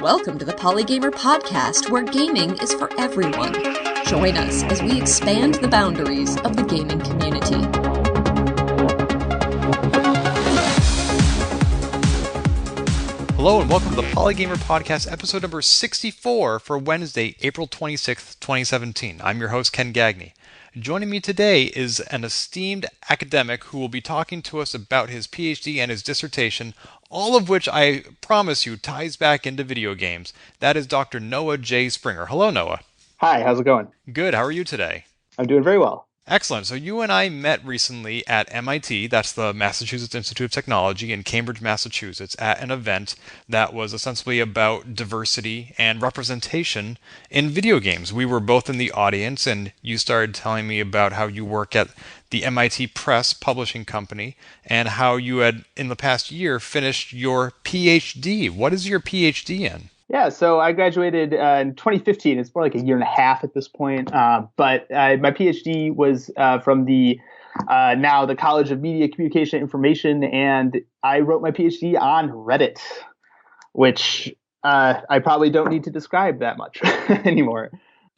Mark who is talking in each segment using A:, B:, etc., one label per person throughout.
A: Welcome to the Polygamer podcast, where gaming is for everyone. Join us as we expand the boundaries of the gaming community.
B: Hello and welcome to the Polygamer podcast, episode number 64 for Wednesday, April 26th, 2017. I'm your host, Ken Gagney. Joining me today is an esteemed academic who will be talking to us about his Ph.D. and his dissertation, all of which I promise you ties back into video games. That is Dr. Noah J. Springer. Hello, Noah.
C: Hi, how's it going?
B: Good. How are you today?
C: I'm doing very well.
B: Excellent. So you and I met recently at MIT, that's the Massachusetts Institute of Technology in Cambridge, Massachusetts, at an event that was essentially about diversity and representation in video games. We were both in the audience, and you started telling me about how you work at the MIT Press publishing company and how you had, in the past year, finished your Ph.D. What is your Ph.D. in?
C: Yeah, so I graduated in 2015. It's more like a year and a half at this point. But my PhD was from the now the College of Media, Communication, and Information, and I wrote my PhD on Reddit, which I probably don't need to describe that much anymore.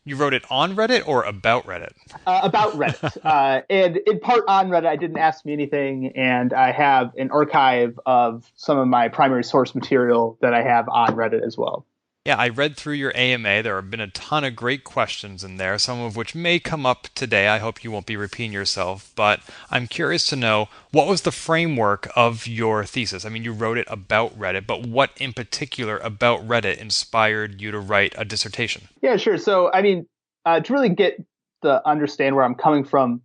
B: You wrote it on Reddit or about Reddit?
C: About Reddit. And in part on Reddit, I didn't ask me anything, and I have an archive of some of my primary source material that I have on Reddit as well.
B: Yeah, I read through your AMA. There have been a ton of great questions in there, some of which may come up today. I hope you won't be repeating yourself, but I'm curious to know, what was the framework of your thesis? I mean, you wrote it about Reddit, but what in particular about Reddit inspired you to write a dissertation?
C: Yeah, sure. So, I mean, to really get to understand where I'm coming from,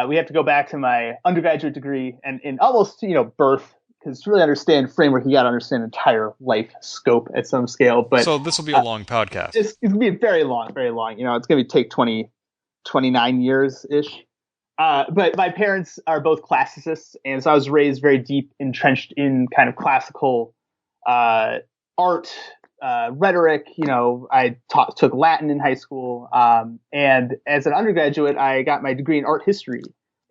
C: we have to go back to my undergraduate degree and in almost, birth. Because to really understand framework, you got to understand entire life scope at some scale. But
B: so this will be a long podcast.
C: It's going to be very long, very long. It's going to take 29 years-ish. But my parents are both classicists, and so I was raised very deep, entrenched in kind of classical art, rhetoric. I took Latin in high school. And as an undergraduate, I got my degree in art history.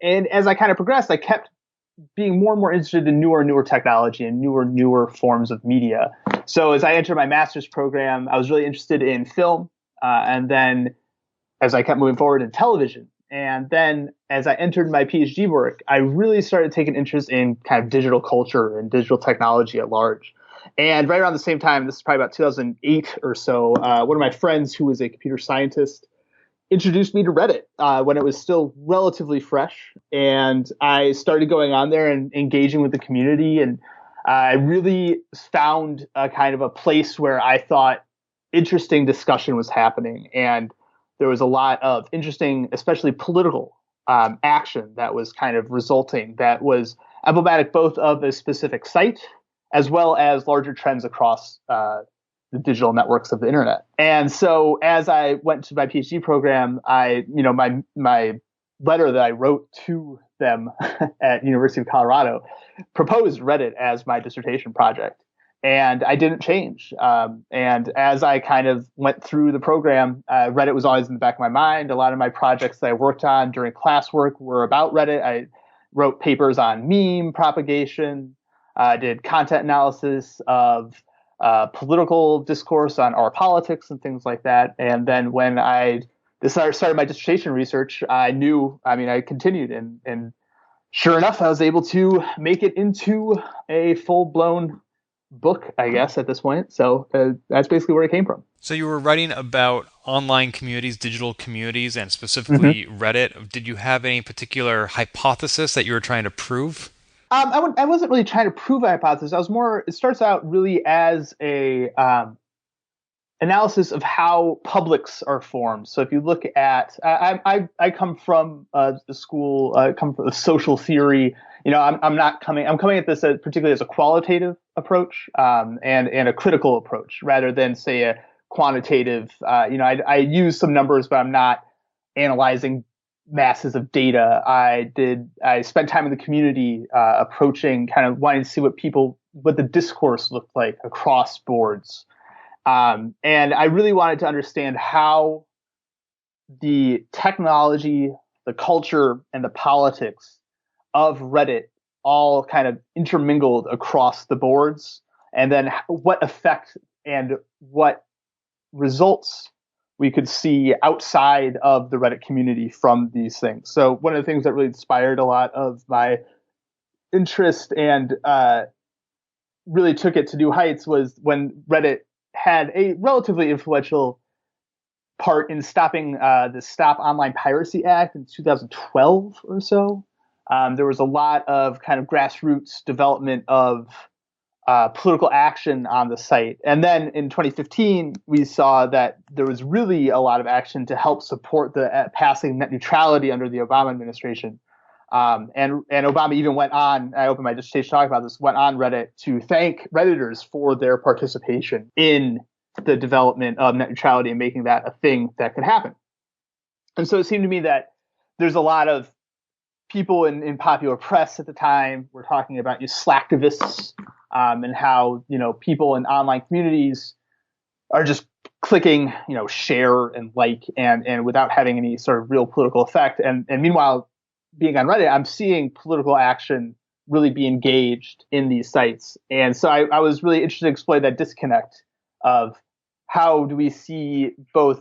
C: And as I kind of progressed, I kept being more and more interested in newer and newer technology and newer forms of media. So as I entered my master's program, I was really interested in film. And then as I kept moving forward in television, and then as I entered my PhD work, I really started taking interest in kind of digital culture and digital technology at large. And right around the same time, this is probably about 2008 or so, one of my friends who was a computer scientist introduced me to Reddit when it was still relatively fresh. And I started going on there and engaging with the community. And I really found a kind of a place where I thought interesting discussion was happening. And there was a lot of interesting, especially political action that was kind of resulting, that was emblematic both of a specific site as well as larger trends across the digital networks of the internet. And so as I went to my PhD program, my letter that I wrote to them at University of Colorado proposed Reddit as my dissertation project. And I didn't change. And as I kind of went through the program, Reddit was always in the back of my mind. A lot of my projects that I worked on during classwork were about Reddit. I wrote papers on meme propagation, did content analysis of political discourse on our politics and things like that. And then when I started my dissertation research, I continued. And sure enough, I was able to make it into a full-blown book, I guess, at this point. So that's basically where it came from.
B: So you were writing about online communities, digital communities, and specifically Reddit. Did you have any particular hypothesis that you were trying to prove?
C: I wasn't really trying to prove a hypothesis. It starts out really as a analysis of how publics are formed. So if you look at, I come from the school, come from the social theory. I'm coming at this particularly as a qualitative approach, and a critical approach rather than say a quantitative. I use some numbers, but I'm not analyzing masses of data. I spent time in the community, approaching, kind of wanting to see what the discourse looked like across boards. And I really wanted to understand how the technology, the culture, and the politics of Reddit all kind of intermingled across the boards, and then what effect and what results we could see outside of the Reddit community from these things. So one of the things that really inspired a lot of my interest and really took it to new heights was when Reddit had a relatively influential part in stopping the Stop Online Piracy Act in 2012 or so. There was a lot of kind of grassroots development of political action on the site. And then in 2015, we saw that there was really a lot of action to help support the passing net neutrality under the Obama administration. And Obama even went on, I opened my dissertation talking about this, went on Reddit to thank Redditors for their participation in the development of net neutrality and making that a thing that could happen. And so it seemed to me that there's a lot of people in popular press at the time were talking about slacktivists, and how, people in online communities are just clicking, share and like, and without having any sort of real political effect. And meanwhile, being on Reddit, I'm seeing political action really be engaged in these sites. And so I was really interested to explore that disconnect of how do we see both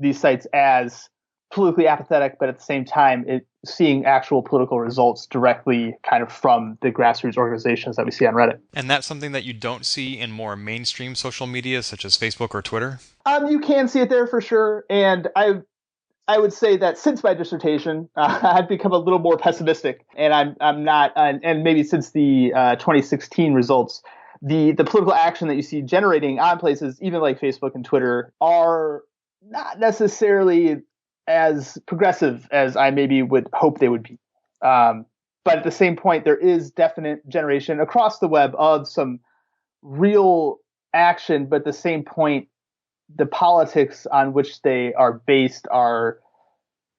C: these sites as politically apathetic, but at the same time, seeing actual political results directly kind of from the grassroots organizations that we see on Reddit.
B: And that's something that you don't see in more mainstream social media, such as Facebook or Twitter?
C: You can see it there for sure. And I would say that since my dissertation, I've become a little more pessimistic, and I'm not, and maybe since the 2016 results, the political action that you see generating on places, even like Facebook and Twitter, are not necessarily as progressive as I maybe would hope they would be. But at the same point, there is definite generation across the web of some real action, but at the same point, the politics on which they are based are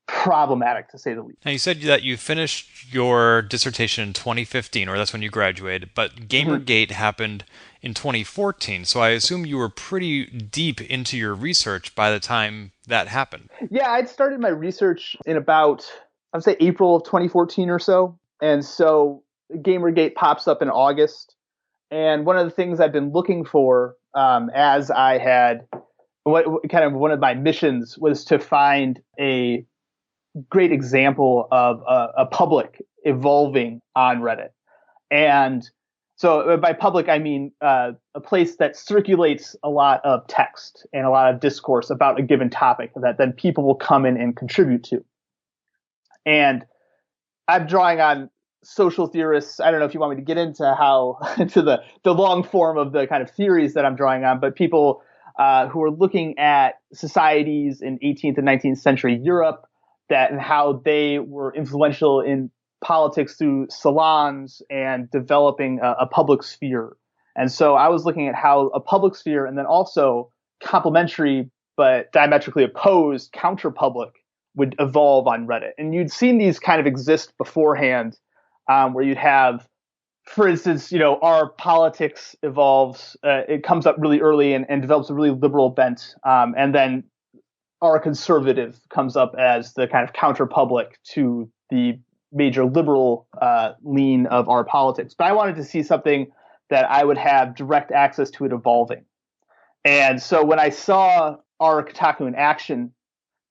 C: problematic, to say the least.
B: Now, you said that you finished your dissertation in 2015, or that's when you graduated, but GamerGate happened in 2014, so I assume you were pretty deep into your research by the time that happened.
C: Yeah, I'd started my research in about, I would say, April of 2014 or so, and so GamerGate pops up in August, and one of the things I've been looking for as I had, kind of one of my missions was to find a great example of a public evolving on Reddit. And so by public, I mean a place that circulates a lot of text and a lot of discourse about a given topic that then people will come in and contribute to. And I'm drawing on social theorists. I don't know if you want me to get into into the long form of the kind of theories that I'm drawing on, but people who are looking at societies in 18th and 19th century Europe, and how they were influential in politics through salons and developing a public sphere. And so I was looking at how a public sphere and then also complementary but diametrically opposed counter-public would evolve on Reddit. And you'd seen these kind of exist beforehand, where you'd have, for instance, our politics evolves, it comes up really early and develops a really liberal bent, and then our conservative comes up as the kind of counter-public to the major liberal lean of our politics. But I wanted to see something that I would have direct access to it evolving. And so when I saw our Kotaku In Action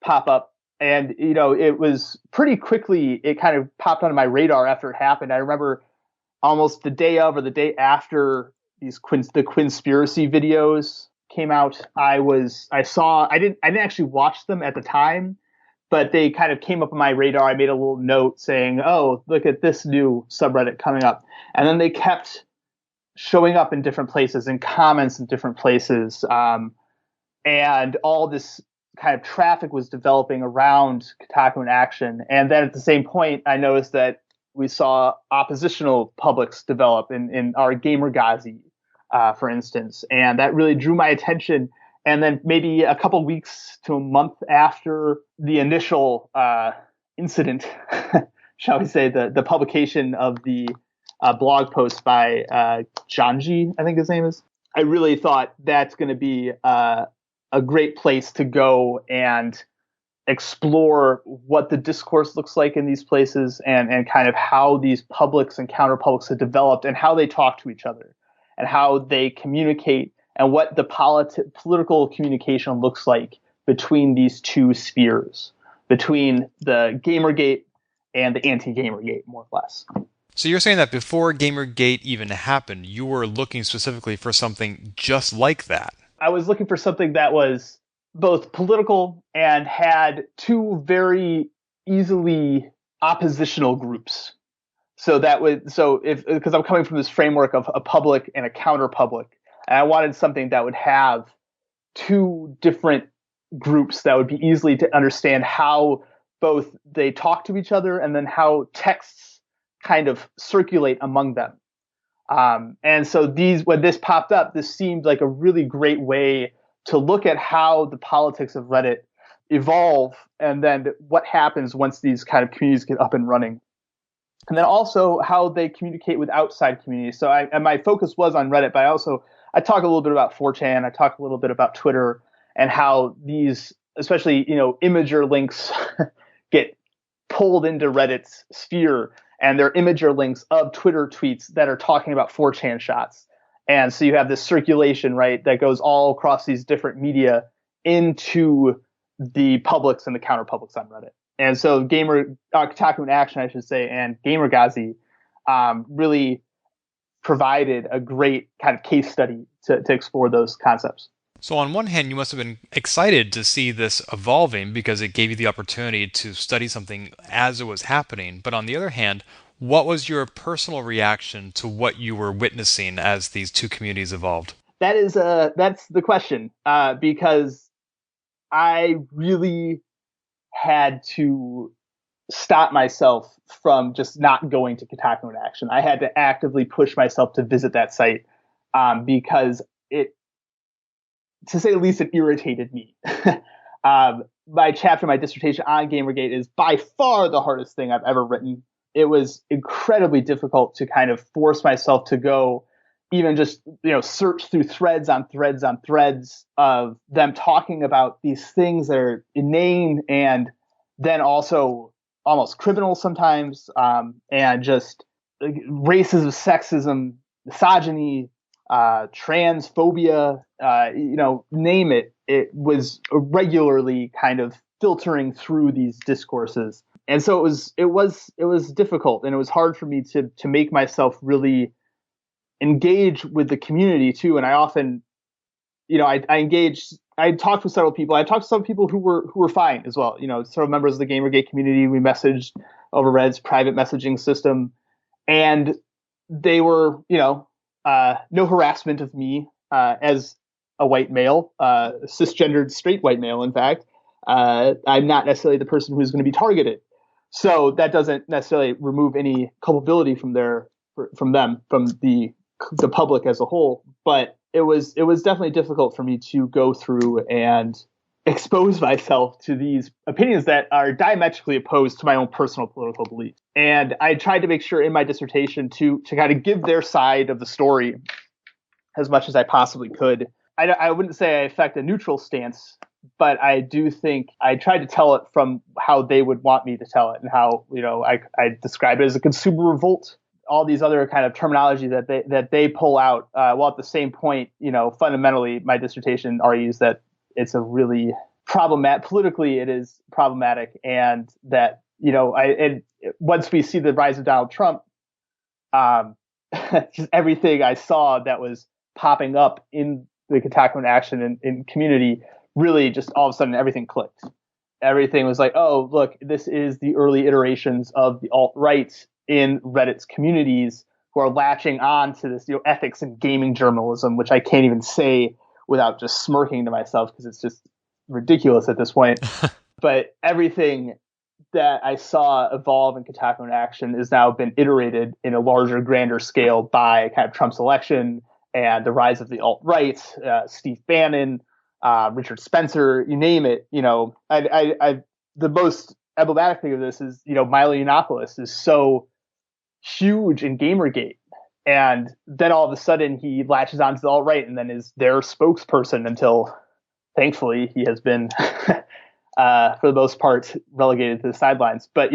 C: pop up, and it was pretty quickly, it kind of popped onto my radar after it happened. I remember almost the day of or the day after the Quinspiracy videos came out, I didn't actually watch them at the time, but they kind of came up on my radar. I made a little note saying, oh, look at this new subreddit coming up. And then they kept showing up in different places and comments in different places. And all this kind of traffic was developing around Kotaku In Action. And then at the same point, I noticed that we saw oppositional publics develop in our GamerGate, for instance, and that really drew my attention. And then maybe a couple weeks to a month after the initial incident, shall we say, the publication of the blog post by Janji, I think his name is, I really thought that's going to be a great place to go and explore what the discourse looks like in these places and kind of how these publics and counter publics have developed and how they talk to each other and how they communicate and what the political communication looks like between these two spheres, between the GamerGate and the anti-GamerGate, more or less.
B: So you're saying that before GamerGate even happened, you were looking specifically for something just like that?
C: I was looking for something that was both political and had two very easily oppositional groups. So because I'm coming from this framework of a public and a counter-public, and I wanted something that would have two different groups that would be easily to understand how both they talk to each other and then how texts kind of circulate among them. And so when this popped up, this seemed like a really great way to look at how the politics of Reddit evolve and then what happens once these kind of communities get up and running. And then also how they communicate with outside communities. So and my focus was on Reddit, but I talk a little bit about 4chan, I talk a little bit about Twitter, and how these, especially, imager links get pulled into Reddit's sphere, and they're imager links of Twitter tweets that are talking about 4chan shots. And so you have this circulation, right, that goes all across these different media into the publics and the counter-publics on Reddit. And so Kotaku In Action, I should say, and GamerGazi really provided a great kind of case study to explore those concepts.
B: So on one hand, you must have been excited to see this evolving because it gave you the opportunity to study something as it was happening. But on the other hand, what was your personal reaction to what you were witnessing as these two communities evolved?
C: That's the question, because I really had to stop myself from just not going to Kotaku In Action. I had to actively push myself to visit that site because to say the least, it irritated me. My chapter, my dissertation on GamerGate is by far the hardest thing I've ever written. It was incredibly difficult to kind of force myself to go even just, search through threads on threads on threads of them talking about these things that are inane and then also almost criminal sometimes, and just racism, sexism, misogyny, transphobia, name it. It was regularly kind of filtering through these discourses. And so it was difficult, and it was hard for me to make myself really engage with the community too. And I often, I talked with several people. I talked to some people who were fine as well. Several members of the GamerGate community. We messaged over Reddit's private messaging system, and they were, no harassment of me as a white male, cisgendered straight white male. In fact, I'm not necessarily the person who's going to be targeted. So that doesn't necessarily remove any culpability from them, from the public as a whole. But it was definitely difficult for me to go through and expose myself to these opinions that are diametrically opposed to my own personal political beliefs. And I tried to make sure in my dissertation to kind of give their side of the story as much as I possibly could. I wouldn't say I affect a neutral stance, but I do think I tried to tell it from how they would want me to tell it, and how, I describe it as a consumer revolt, all these other kind of terminology that they pull out, while at the same point, fundamentally my dissertation argues that it's a really politically it is problematic, and that, once we see the rise of Donald Trump, just everything I saw that was popping up in the Kotaku In Action in community, really just all of a sudden everything clicked. Everything was like, oh, look, this is the early iterations of the alt-right in Reddit's communities who are latching on to this, ethics and gaming journalism, which I can't even say without just smirking to myself because it's just ridiculous at this point. But everything that I saw evolve in Kotaku In Action has now been iterated in a larger, grander scale by kind of Trump's election and the rise of the alt-right, Steve Bannon, Richard Spencer, you name it. The most emblematic thing of this is, Milo Yiannopoulos is so huge in GamerGate, and then all of a sudden he latches onto the alt-right and then is their spokesperson until, thankfully, he has been, for the most part, relegated to the sidelines. But,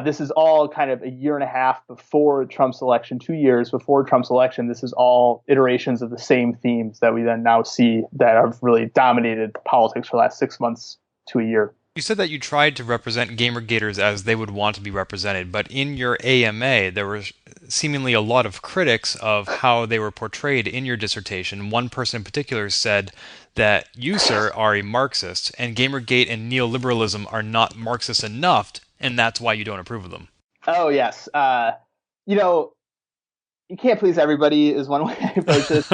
C: This is all kind of a year and a half before Trump's election, 2 years before Trump's election. This is all iterations of the same themes that we then now see that have really dominated politics for the last 6 months to a year.
B: You said that you tried to represent GamerGaters as they would want to be represented, but in your AMA, there were seemingly a lot of critics of how they were portrayed in your dissertation. One person in particular said that you, sir, are a Marxist, and GamerGate and neoliberalism are not Marxist enough, and that's why you don't approve of them.
C: Oh, yes. You can't please everybody is one way I approach this.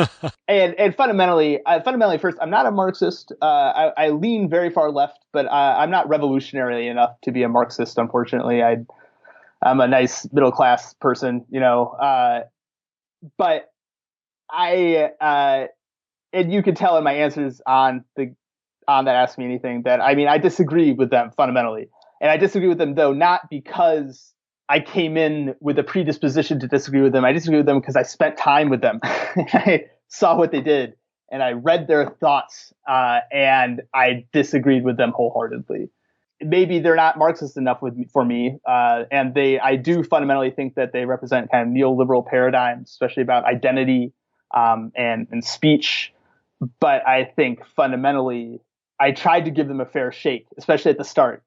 C: and fundamentally, first, I'm not a Marxist. I lean very far left, but I'm not revolutionary enough to be a Marxist, unfortunately. I'm a nice middle-class person, but and you can tell in my answers on that Ask Me Anything that, I disagree with them fundamentally. And I disagree with them, though, not because I came in with a predisposition to disagree with them. I disagree with them because I spent time with them. I saw what they did, and I read their thoughts, and I disagreed with them wholeheartedly. Maybe they're not Marxist enough for me, and I do fundamentally think that they represent kind of neoliberal paradigms, especially about identity and speech. But I think fundamentally, I tried to give them a fair shake, especially at the start.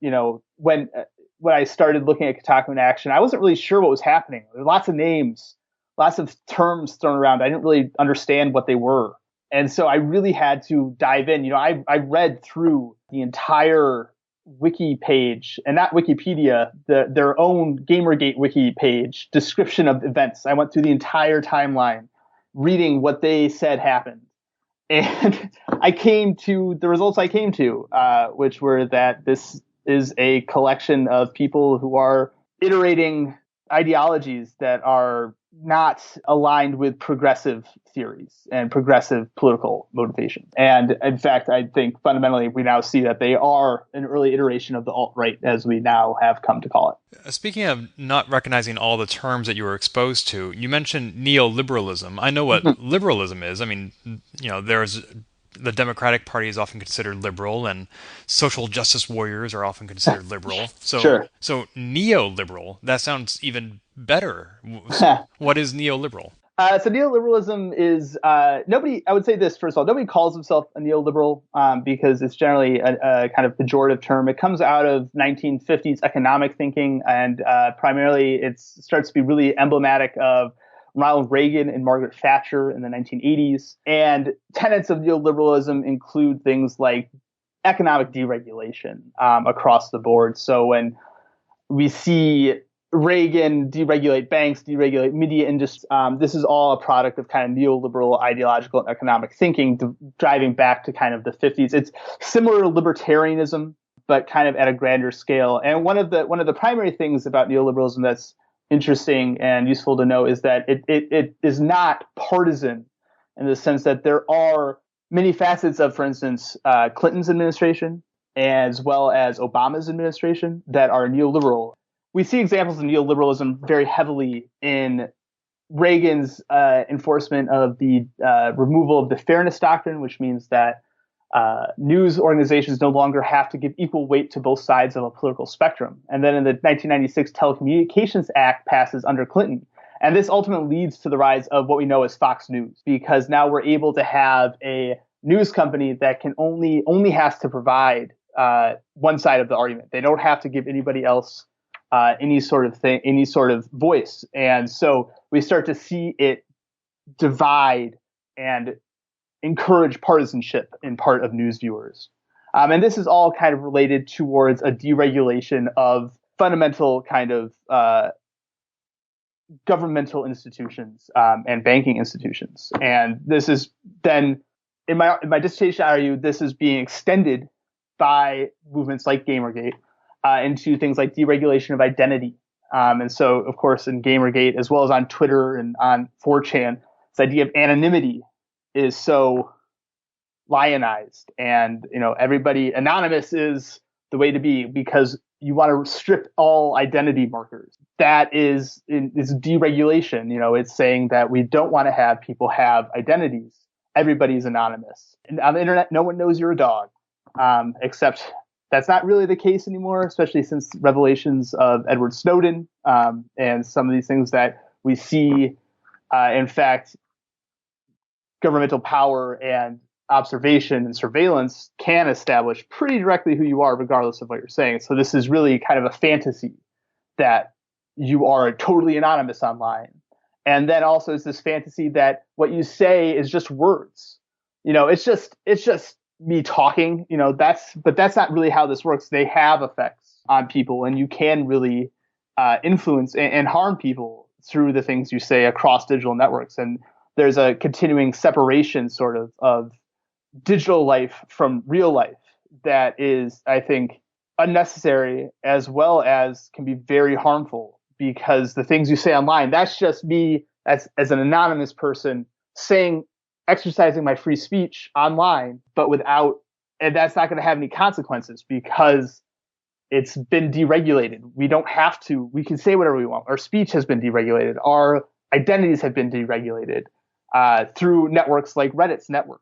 C: When I started looking at Kotaku In Action, I wasn't really sure what was happening. There were lots of names, lots of terms thrown around. I didn't really understand what they were. And so I really had to dive in. I read through the entire wiki page, and not Wikipedia, their own GamerGate wiki page, description of events. I went through the entire timeline, reading what they said happened. And I came to the results I came to, which were that this is a collection of people who are iterating ideologies that are not aligned with progressive theories and progressive political motivation. And in fact, I think fundamentally we now see that they are an early iteration of the alt-right, as we now have come to call it.
B: Speaking of not recognizing all the terms that you were exposed to, you mentioned neoliberalism. I know what liberalism is. There's the Democratic Party is often considered liberal, and social justice warriors are often considered liberal. So,
C: Sure.
B: So neoliberal, that sounds even better. What is neoliberal?
C: So neoliberalism is nobody. I would say this first of all. Nobody calls himself a neoliberal because it's generally a kind of pejorative term. It comes out of 1950s economic thinking, and primarily it starts to be really emblematic of Ronald Reagan and Margaret Thatcher in the 1980s. And tenets of neoliberalism include things like economic deregulation across the board. So when we see Reagan deregulate banks, deregulate media industry, this is all a product of kind of neoliberal ideological and economic thinking, driving back to kind of the 50s. It's similar to libertarianism, but kind of at a grander scale. And one of the primary things about neoliberalism that's interesting and useful to know is that it is not partisan in the sense that there are many facets of, for instance, Clinton's administration as well as Obama's administration that are neoliberal. We see examples of neoliberalism very heavily in Reagan's enforcement of the removal of the fairness doctrine, which means that news organizations no longer have to give equal weight to both sides of a political spectrum. And then in the 1996 Telecommunications Act passes under Clinton. And this ultimately leads to the rise of what we know as Fox News, because now we're able to have a news company that can only has to provide one side of the argument. They don't have to give anybody else any sort of voice. And so we start to see it divide and encourage partisanship in part of news viewers. And this is all kind of related towards a deregulation of fundamental kind of governmental institutions and banking institutions. And this is then, in my dissertation, I argue this is being extended by movements like GamerGate into things like deregulation of identity. And so, of course, in GamerGate, as well as on Twitter and on 4chan, this idea of anonymity is so lionized, and everybody anonymous is the way to be because you want to strip all identity markers. That is deregulation. It's saying that we don't want to have people have identities. Everybody's anonymous, and on the internet, no one knows you're a dog, except that's not really the case anymore, especially since revelations of Edward Snowden and some of these things that we see. In fact, governmental power and observation and surveillance can establish pretty directly who you are, regardless of what you're saying. So this is really kind of a fantasy that you are totally anonymous online. And then also it's this fantasy that what you say is just words. It's just me talking, but that's not really how this works. They have effects on people, and you can really influence and harm people through the things you say across digital networks. And there's a continuing separation sort of digital life from real life that is, I think, unnecessary, as well as can be very harmful, because the things you say online, that's just me as an anonymous person exercising my free speech online, but and that's not going to have any consequences because it's been deregulated. We can say whatever we want. Our speech has been deregulated. Our identities have been deregulated through networks like Reddit's network.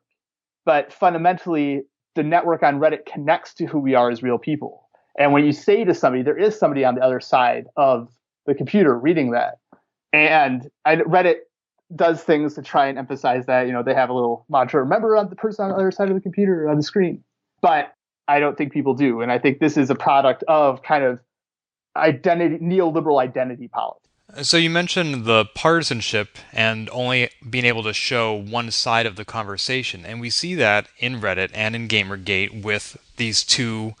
C: But fundamentally, the network on Reddit connects to who we are as real people. And when you say to somebody, there is somebody on the other side of the computer reading that. And Reddit does things to try and emphasize that, they have a little mantra, remember the person on the other side of the computer on the screen. But I don't think people do. And I think this is a product of kind of neoliberal identity politics.
B: So you mentioned the partisanship and only being able to show one side of the conversation. And we see that in Reddit and in GamerGate with these two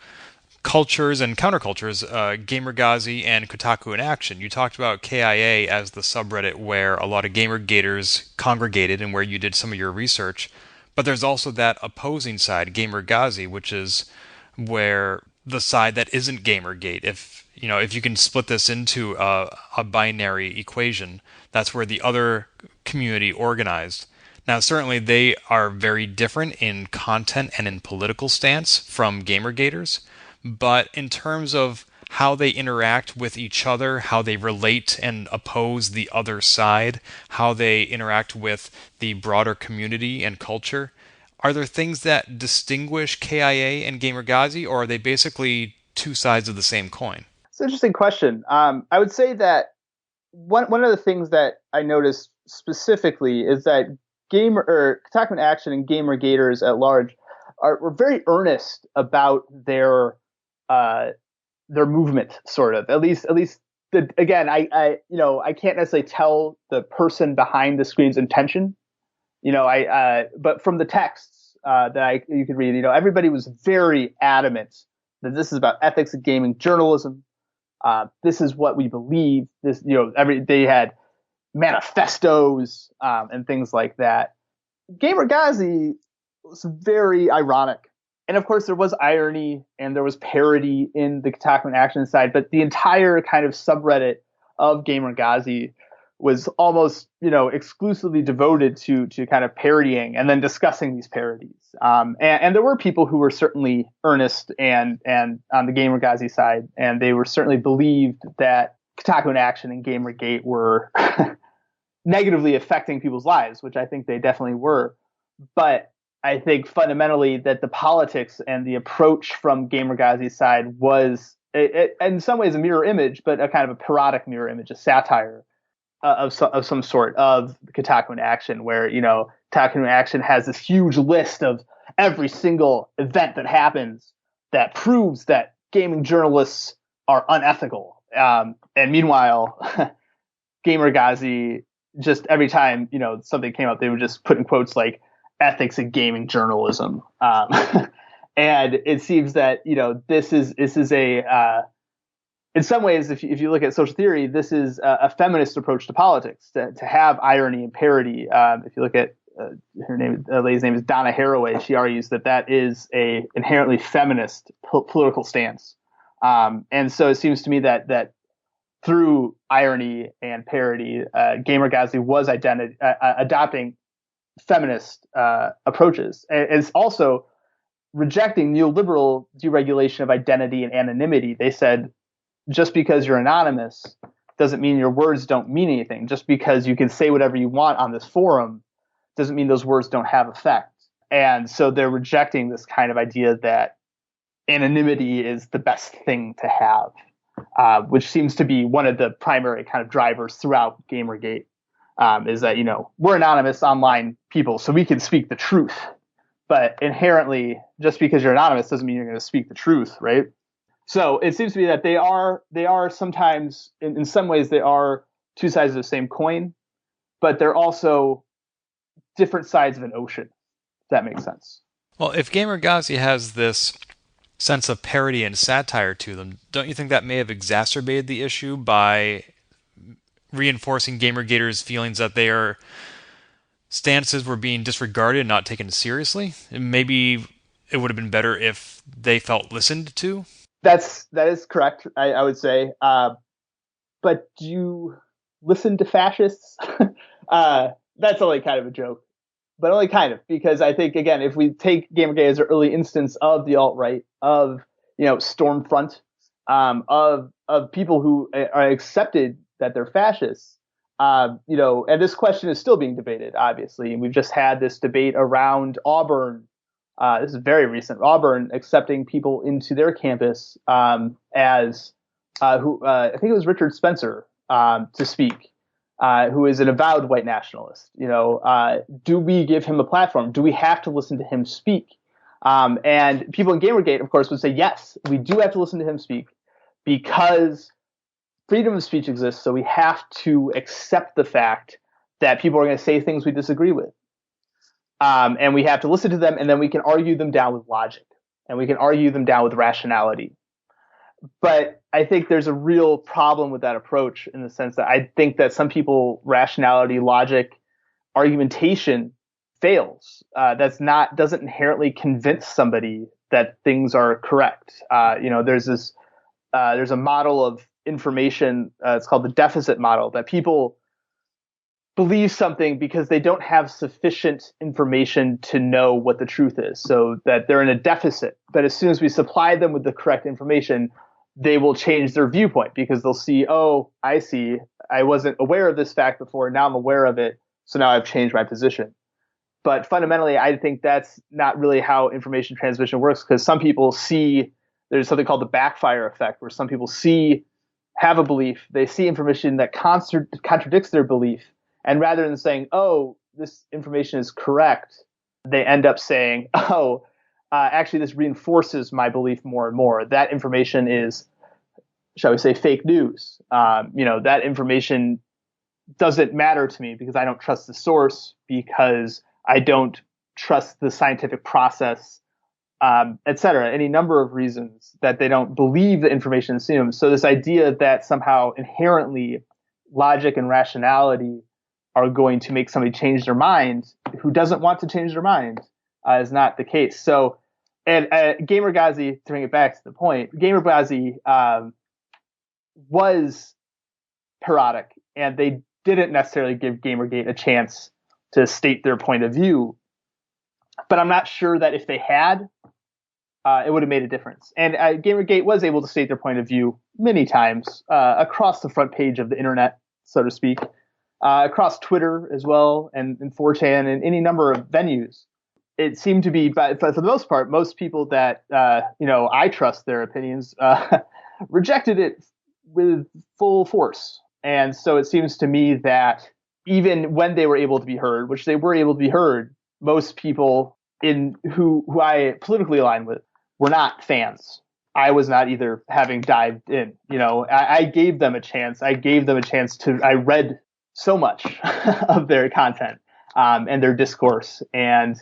B: cultures and countercultures, GamerGazi and Kotaku In Action. You talked about KIA as the subreddit where a lot of GamerGaters congregated and where you did some of your research. But there's also that opposing side, GamerGazi, which is where the side that isn't GamerGate. If you can split this into a binary equation, that's where the other community organized. Now, certainly they are very different in content and in political stance from GamerGaters, but in terms of how they interact with each other, how they relate and oppose the other side, how they interact with the broader community and culture, are there things that distinguish KIA and GamerGazi, or are they basically two sides of the same coin?
C: It's an interesting question. I would say that one of the things that I noticed specifically is that Kotaku In Action and GamerGaters at large were very earnest about their movement, sort of. At least again, I can't necessarily tell the person behind the screen's intention. But from the texts that you could read, everybody was very adamant that this is about ethics of gaming journalism. This is what we believe. They had manifestos and things like that. GamerGazi was very ironic. And of course, there was irony and there was parody in the Kotaku In Action side, but the entire kind of subreddit of GamerGazi was almost, exclusively devoted to kind of parodying and then discussing these parodies. And there were people who were certainly earnest and on the GamerGazi side, and they were certainly believed that Kotaku In Action and GamerGate were negatively affecting people's lives, which I think they definitely were. But I think fundamentally that the politics and the approach from GamerGazi's side was, in some ways, a mirror image, but a kind of a parodic mirror image, a satire of some sort of Kotaku In Action, where Kotaku In Action has this huge list of every single event that happens that proves that gaming journalists are unethical. And meanwhile, GamerGazi, just every time something came up, they would just put in quotes like ethics in gaming journalism. And it seems that this is a in some ways, if you look at social theory, this is a feminist approach to politics, to have irony and parody. If you look at the lady's name is Donna Haraway, she argues that is a inherently feminist political stance. And so it seems to me that through irony and parody, GamerGazi was adopting feminist approaches. And it's also rejecting neoliberal deregulation of identity and anonymity. They said, just because you're anonymous doesn't mean your words don't mean anything. Just because you can say whatever you want on this forum doesn't mean those words don't have effect. And so they're rejecting this kind of idea that anonymity is the best thing to have, which seems to be one of the primary kind of drivers throughout Gamergate, is that, we're anonymous online people, so we can speak the truth. But inherently, just because you're anonymous doesn't mean you're going to speak the truth, right? So it seems to be that they are sometimes, in some ways, they are two sides of the same coin, but they're also different sides of an ocean, if that makes sense.
B: Well, if GamerGazi has this sense of parody and satire to them, don't you think that may have exacerbated the issue by reinforcing GamerGaters' feelings that their stances were being disregarded and not taken seriously? And maybe it would have been better if they felt listened to?
C: That is correct, I would say. But do you listen to fascists? That's only kind of a joke, but only kind of, because I think, again, if we take Gamergate as an early instance of the alt-right, of Stormfront, of people who are accepted that they're fascists, and this question is still being debated, obviously, and we've just had this debate around Auburn. This is very recent. Auburn accepting people into their campus as who I think it was Richard Spencer to speak, who is an avowed white nationalist. Do we give him a platform? Do we have to listen to him speak? And people in Gamergate, of course, would say, yes, we do have to listen to him speak because freedom of speech exists. So we have to accept the fact that people are going to say things we disagree with. And we have to listen to them, and then we can argue them down with logic, and we can argue them down with rationality. But I think there's a real problem with that approach, in the sense that I think that some people, rationality, logic, argumentation fails. Doesn't inherently convince somebody that things are correct. There's a model of information. It's called the deficit model, that people believe something because they don't have sufficient information to know what the truth is, so that they're in a deficit. But as soon as we supply them with the correct information, they will change their viewpoint, because they'll see, oh, I see, I wasn't aware of this fact before, now I'm aware of it, so now I've changed my position. But fundamentally, I think that's not really how information transmission works, because some people see, there's something called the backfire effect, where some people have a belief, they see information that contradicts their belief, and rather than saying, oh, this information is correct, they end up saying, oh, actually, this reinforces my belief more and more. That information is, shall we say, fake news. That information doesn't matter to me because I don't trust the source, because I don't trust the scientific process, et cetera. Any number of reasons that they don't believe the information assumes. So this idea that somehow inherently logic and rationality are going to make somebody change their mind who doesn't want to change their mind is not the case. So, and GamerGazi, to bring it back to the point, GamerGazi was parodic, and they didn't necessarily give Gamergate a chance to state their point of view. But I'm not sure that if they had, it would have made a difference. And Gamergate was able to state their point of view many times across the front page of the internet, so to speak. Across Twitter as well, and 4chan, and any number of venues. It seemed to be, but for the most part, most people that I trust their opinions rejected it with full force. And so it seems to me that even when they were able to be heard, which they were able to be heard, most people who I politically align with were not fans. I was not either, having dived in. I gave them a chance. I read so much of their content and their discourse, and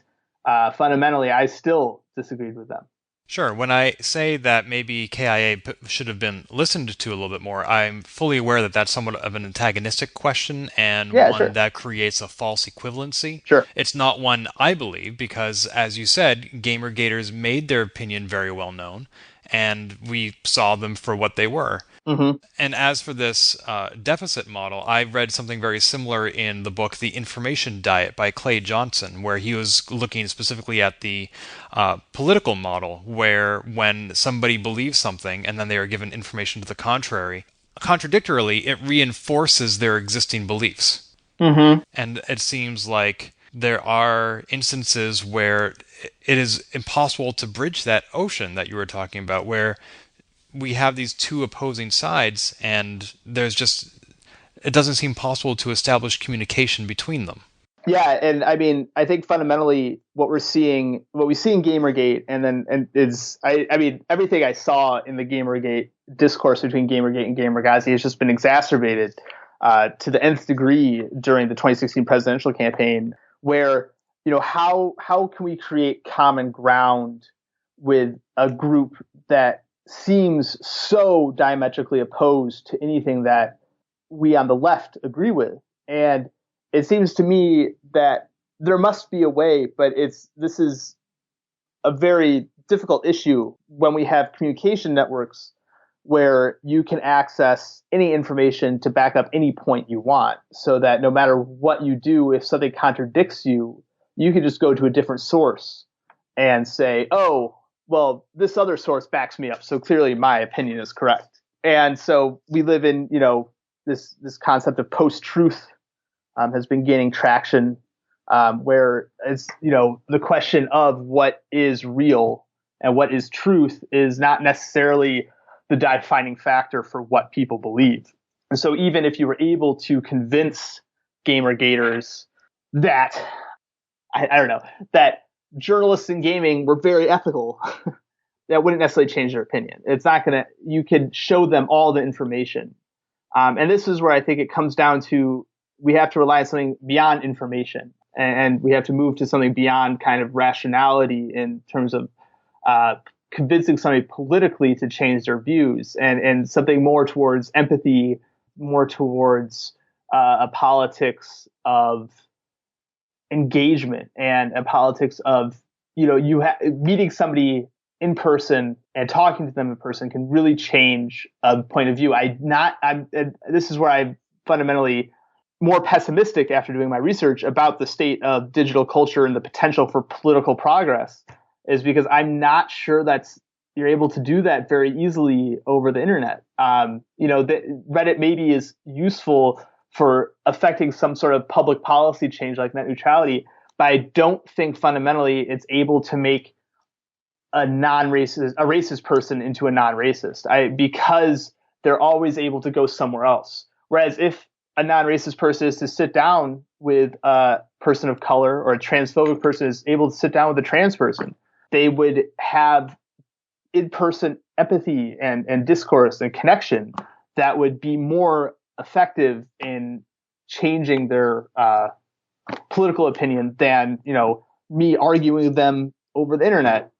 C: fundamentally, I still disagreed with them.
B: Sure. When I say that maybe KIA should have been listened to a little bit more, I'm fully aware that that's somewhat of an antagonistic question, and one that creates a false equivalency.
C: Sure.
B: It's not one I believe, because, as you said, GamerGaters made their opinion very well known, and we saw them for what they were.
C: Mm-hmm.
B: And as for this deficit model, I read something very similar in the book The Information Diet by Clay Johnson, where he was looking specifically at the political model, where when somebody believes something and then they are given information to the contrary, contradictorily, it reinforces their existing beliefs.
C: Mm-hmm.
B: And it seems like there are instances where it is impossible to bridge that ocean that you were talking about, where we have these two opposing sides, and it doesn't seem possible to establish communication between them.
C: Yeah, and I mean, I think fundamentally what we see in GamerGate, I mean, everything I saw in the GamerGate discourse between GamerGate and Gamergazzi has just been exacerbated to the nth degree during the 2016 presidential campaign, where, how can we create common ground with a group that seems so diametrically opposed to anything that we on the left agree with? And it seems to me that there must be a way, but this is a very difficult issue when we have communication networks where you can access any information to back up any point you want, so that no matter what you do, if something contradicts you, you can just go to a different source and say, oh, well, this other source backs me up, so clearly my opinion is correct. And so we live in, this concept of post-truth has been gaining traction, where it's, the question of what is real and what is truth is not necessarily the defining factor for what people believe. And so even if you were able to convince GamerGaters that, I don't know, that journalists in gaming were very ethical, that wouldn't necessarily change their opinion. It's not going to, you could show them all the information. And this is where I think it comes down to, we have to rely on something beyond information, and we have to move to something beyond kind of rationality in terms of convincing somebody politically to change their views, and something more towards empathy, more towards a politics of engagement and a politics of, meeting somebody in person and talking to them in person can really change a point of view. This is where I'm fundamentally more pessimistic after doing my research about the state of digital culture and the potential for political progress, is because I'm not sure you're able to do that very easily over the internet. Reddit maybe is useful for affecting some sort of public policy change like net neutrality, but I don't think fundamentally it's able to make a racist person into a non-racist, because they're always able to go somewhere else. Whereas if a non-racist person is to sit down with a person of color, or a transphobic person is able to sit down with a trans person, they would have in-person empathy and discourse and connection that would be more effective in changing their political opinion than, me arguing with them over the internet.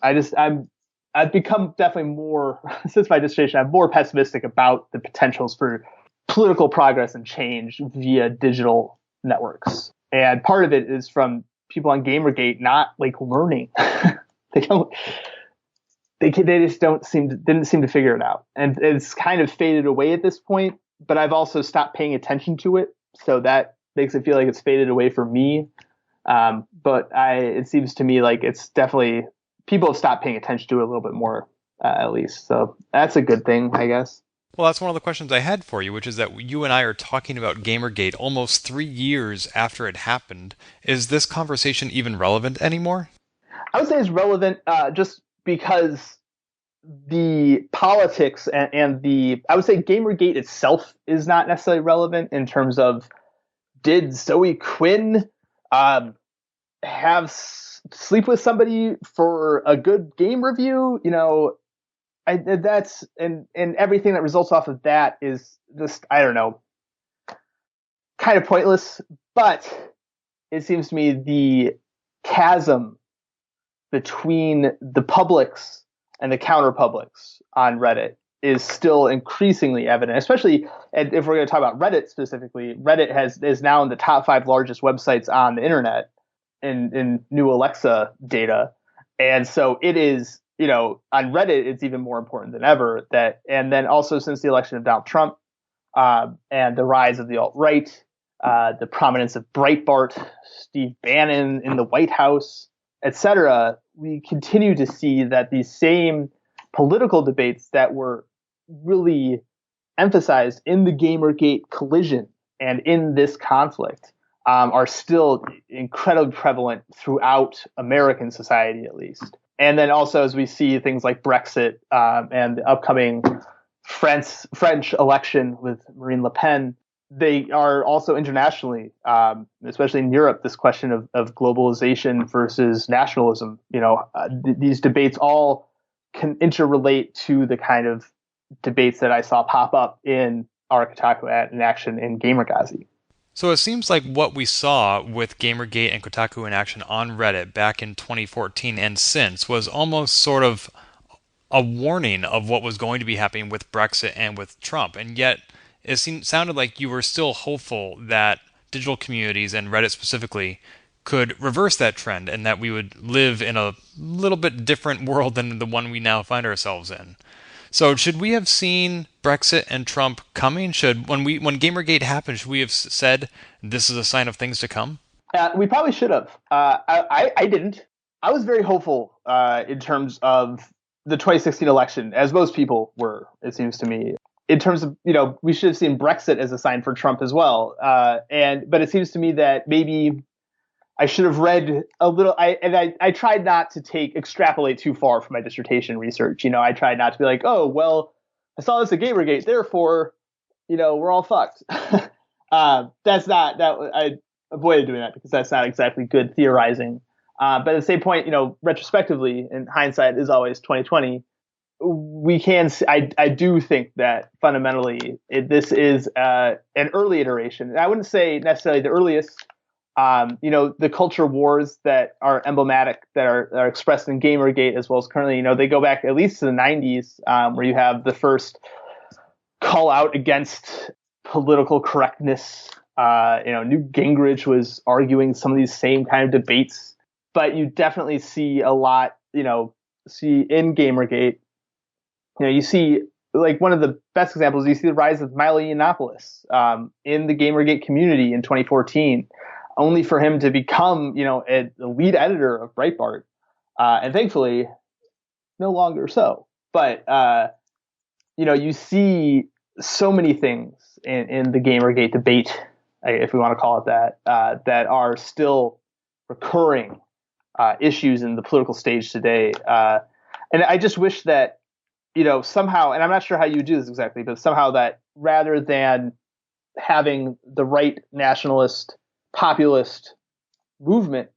C: I've become definitely more, since my dissertation, I'm more pessimistic about the potentials for political progress and change via digital networks. And part of it is from people on GamerGate not learning. They just didn't seem to figure it out. And it's kind of faded away at this point, but I've also stopped paying attention to it. So that makes it feel like it's faded away for me. But it seems to me like it's definitely, people have stopped paying attention to it a little bit more, at least. So that's a good thing, I guess.
B: Well, that's one of the questions I had for you, which is that you and I are talking about Gamergate almost 3 years after it happened. Is this conversation even relevant anymore?
C: I would say it's relevant just because the politics and I would say Gamergate itself is not necessarily relevant in terms of, did Zoe Quinn sleep with somebody for a good game review? That's and everything that results off of that is just, I don't know, kind of pointless. But it seems to me the chasm between the publics and the counter publics on Reddit is still increasingly evident, especially if we're going to talk about Reddit specifically. Reddit is now in the top 5 largest websites on the internet in new Alexa data. And so it is, on Reddit, it's even more important than ever and then also since the election of Donald Trump, and the rise of the alt-right, the prominence of Breitbart, Steve Bannon in the White House, etc., we continue to see that these same political debates that were really emphasized in the Gamergate collision and in this conflict are still incredibly prevalent throughout American society, at least. And then also as we see things like Brexit and the upcoming French election with Marine Le Pen, they are also internationally, especially in Europe, this question of globalization versus nationalism. These debates all can interrelate to the kind of debates that I saw pop up in our Kotaku In Action in GamerGate.
B: So it seems like what we saw with GamerGate and Kotaku In Action on Reddit back in 2014 and since was almost sort of a warning of what was going to be happening with Brexit and with Trump. And yet it sounded like you were still hopeful that digital communities and Reddit specifically could reverse that trend and that we would live in a little bit different world than the one we now find ourselves in. So should we have seen Brexit and Trump coming? When Gamergate happened, should we have said this is a sign of things to come?
C: We probably should have. I didn't. I was very hopeful in terms of the 2016 election, as most people were, it seems to me. In terms of, we should have seen Brexit as a sign for Trump as well. But it seems to me that maybe I should have read a little. I tried not to extrapolate too far from my dissertation research. I tried not to be like, oh, well, I saw this at Gamergate, therefore, we're all fucked. That's not that. I avoided doing that because that's not exactly good theorizing. But at the same point, retrospectively, and hindsight is always 2020. We can. I do think that fundamentally this is an early iteration. And I wouldn't say necessarily the earliest. The culture wars that are emblematic, that are expressed in Gamergate as well as currently, they go back at least to the 90s, where you have the first call out against political correctness. Newt Gingrich was arguing some of these same kind of debates, but you definitely see a lot, see in Gamergate, you see like one of the best examples, you see the rise of Milo Yiannopoulos in the Gamergate community in 2014. Only for him to become, a lead editor of Breitbart, and thankfully, no longer so. But you see so many things in the Gamergate debate, if we want to call it that, that are still recurring issues in the political stage today. And I just wish that, somehow, and I'm not sure how you do this exactly, but somehow that rather than having the right nationalist populist movement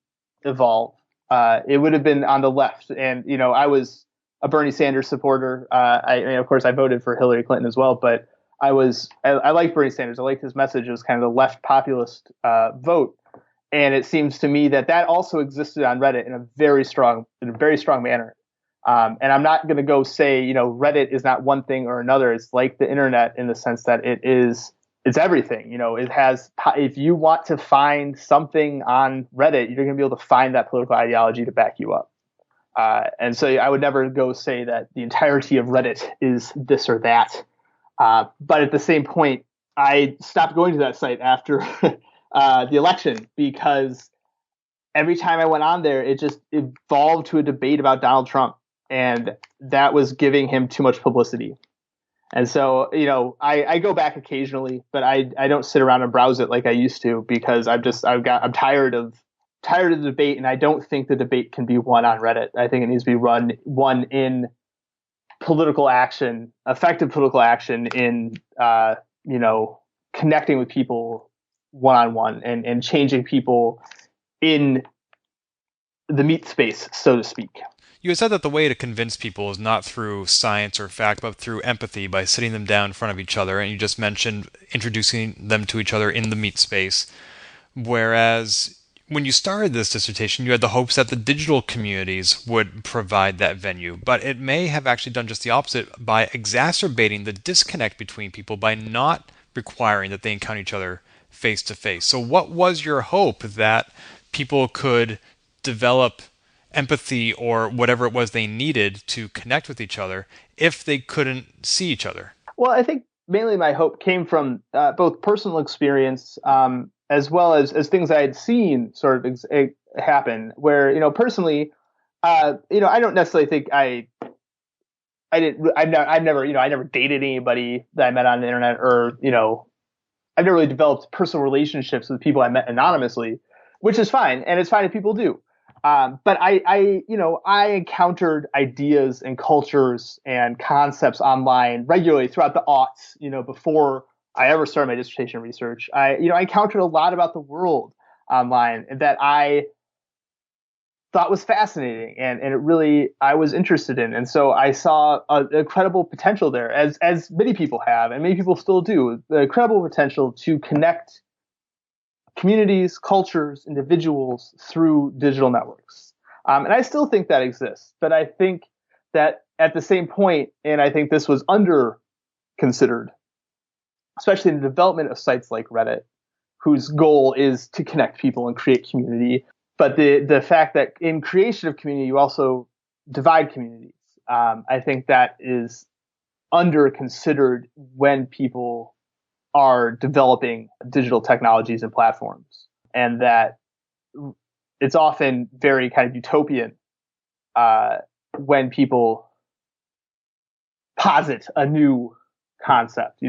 C: evolve, it would have been on the left. And I was a Bernie Sanders supporter. Of course I voted for Hillary Clinton as well, but I liked Bernie Sanders. I liked his message. It was kind of the left populist vote, and it seems to me that also existed on Reddit in a very strong manner. And I'm not going to go say Reddit is not one thing or another. It's like the internet in the sense that it's everything. It has, if you want to find something on Reddit, you're going to be able to find that political ideology to back you up. And so I would never go say that the entirety of Reddit is this or that. But at the same point, I stopped going to that site after the election because every time I went on there, it just evolved to a debate about Donald Trump. And that was giving him too much publicity. And so, I go back occasionally, but I don't sit around and browse it like I used to because I'm tired of the debate, and I don't think the debate can be won on Reddit. I think it needs to be won in political action, effective political action in connecting with people one-on-one and changing people in the meat space, so to speak.
B: You had said that the way to convince people is not through science or fact, but through empathy, by sitting them down in front of each other, and you just mentioned introducing them to each other in the meat space. Whereas when you started this dissertation, you had the hopes that the digital communities would provide that venue, but it may have actually done just the opposite by exacerbating the disconnect between people by not requiring that they encounter each other face to face. So what was your hope that people could develop empathy or whatever it was they needed to connect with each other if they couldn't see each other?
C: Well, I think mainly my hope came from both personal experience as well as things I had seen sort of happen where, personally, I don't necessarily think I never dated anybody that I met on the internet or, I've never really developed personal relationships with people I met anonymously, which is fine, and it's fine if people do. But I encountered ideas and cultures and concepts online regularly throughout the aughts. Before I ever started my dissertation research, I encountered a lot about the world online that I thought was fascinating, and it really I was interested in. And so I saw an incredible potential there, as many people have, and many people still do, the incredible potential to connect communities, cultures, individuals through digital networks. And I still think that exists, but I think that at the same point, and I think this was under considered, especially in the development of sites like Reddit, whose goal is to connect people and create community. But the fact that in creation of community, you also divide communities. I think that is under considered when people are developing digital technologies and platforms, and that it's often very kind of utopian when people posit a new concept.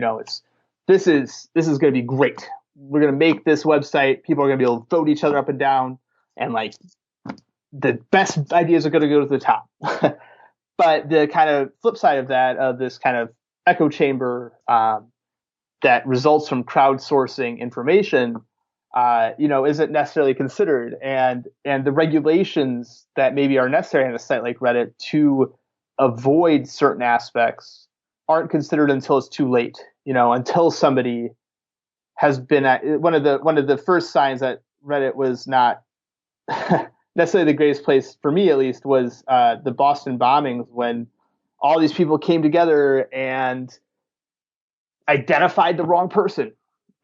C: This is going to be great. We're going to make this website. People are going to be able to vote each other up and down, and like the best ideas are going to go to the top. But the kind of flip side of that, of this kind of echo chamber that results from crowdsourcing information, isn't necessarily considered, and the regulations that maybe are necessary on a site like Reddit to avoid certain aspects aren't considered until it's too late. Until somebody has been at one of the first signs that Reddit was not necessarily the greatest place, for me at least, was the Boston bombings, when all these people came together and identified the wrong person.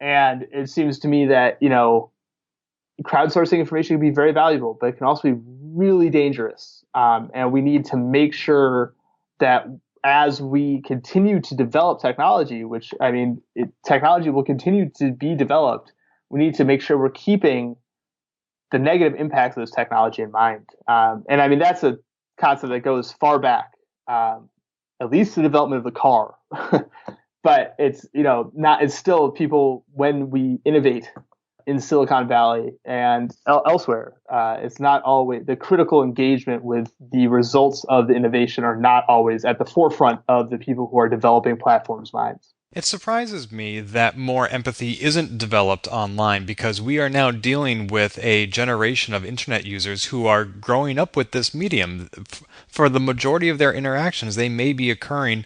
C: And it seems to me that, crowdsourcing information can be very valuable, but it can also be really dangerous. And we need to make sure that as we continue to develop technology, which, technology will continue to be developed, we need to make sure we're keeping the negative impacts of this technology in mind. And that's a concept that goes far back, at least the development of the car. But it's still people, when we innovate in Silicon Valley and elsewhere, it's not always the critical engagement with the results of the innovation are not always at the forefront of the people who are developing platforms' minds.
B: It surprises me that more empathy isn't developed online, because we are now dealing with a generation of internet users who are growing up with this medium. For the majority of their interactions, they may be occurring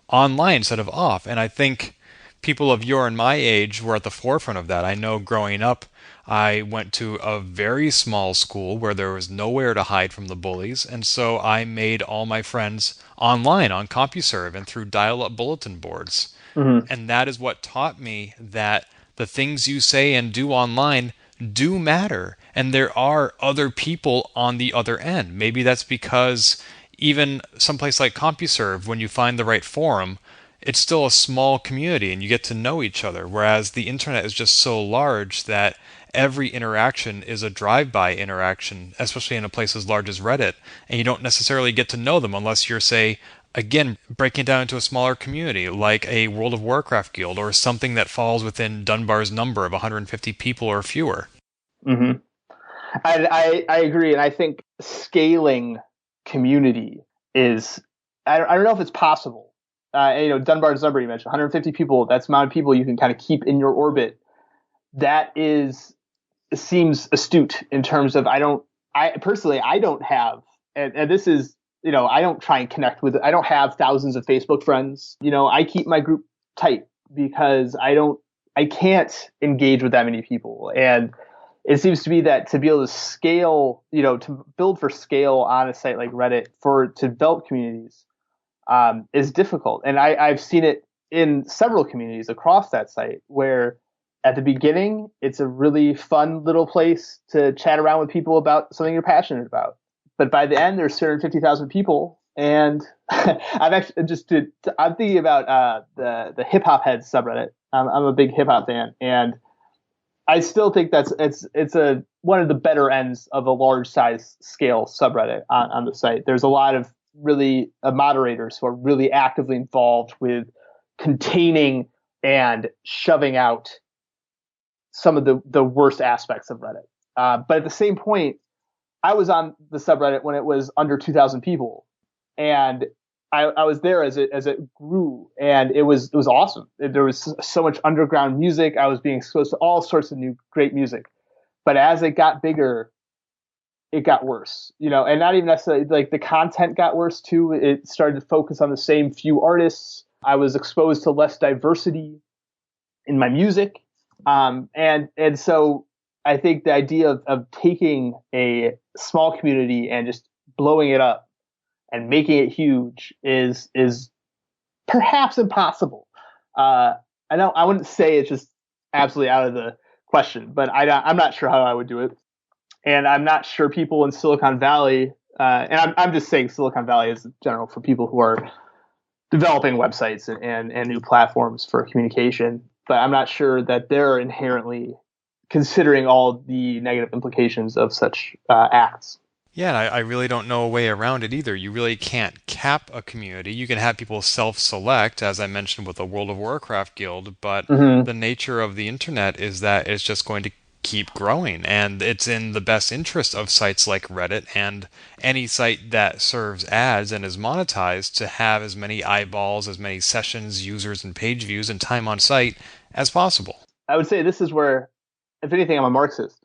B: online instead of off. And I think people of your and my age were at the forefront of that. I know growing up, I went to a very small school where there was nowhere to hide from the bullies, and so I made all my friends online on CompuServe and through dial-up bulletin boards.
C: Mm-hmm.
B: And that is what taught me that the things you say and do online do matter, and there are other people on the other end. Maybe that's because even someplace like CompuServe, when you find the right forum, it's still a small community and you get to know each other, whereas the internet is just so large that every interaction is a drive-by interaction, especially in a place as large as Reddit, and you don't necessarily get to know them unless you're, say, again, breaking it down into a smaller community, like a World of Warcraft guild, or something that falls within Dunbar's number of 150 people or fewer.
C: Mm-hmm. I agree, and I think scaling community is, I don't know if it's possible. Dunbar's number you mentioned, 150 people, that's the amount of people you can kind of keep in your orbit. That seems astute in terms of, I don't have, and this is, I don't try and connect with, I don't have thousands of Facebook friends. I keep my group tight because I can't engage with that many people. And it seems to be that to be able to scale, to build for scale on a site like Reddit to develop communities is difficult. And I've seen it in several communities across that site where at the beginning, it's a really fun little place to chat around with people about something you're passionate about. But by the end, there's 250,000 people. And I'm thinking about the hip hop heads subreddit. I'm a big hip hop fan, and I still think it's one of the better ends of a large size scale subreddit on the site. There's a lot of really moderators who are really actively involved with containing and shoving out some of the worst aspects of Reddit. But at the same point, I was on the subreddit when it was under 2,000 people, and I was there as it grew, and it was awesome. There was so much underground music. I was being exposed to all sorts of new great music. But as it got bigger, it got worse, and not even necessarily like the content got worse too. It started to focus on the same few artists. I was exposed to less diversity in my music. And so I think the idea of taking a small community and just blowing it up and making it huge is perhaps impossible. I wouldn't say it's just absolutely out of the question, but I'm not sure how I would do it. And I'm not sure people in Silicon Valley, and I'm just saying Silicon Valley as general for people who are developing websites and new platforms for communication, but I'm not sure that they're inherently considering all the negative implications of such acts.
B: Yeah, I really don't know a way around it either. You really can't cap a community. You can have people self-select, as I mentioned with the World of Warcraft guild, but the nature of the internet is that it's just going to keep growing, and it's in the best interest of sites like Reddit and any site that serves ads and is monetized to have as many eyeballs, as many sessions, users, and page views and time on site as possible.
C: I would say this is where, if anything, I'm a Marxist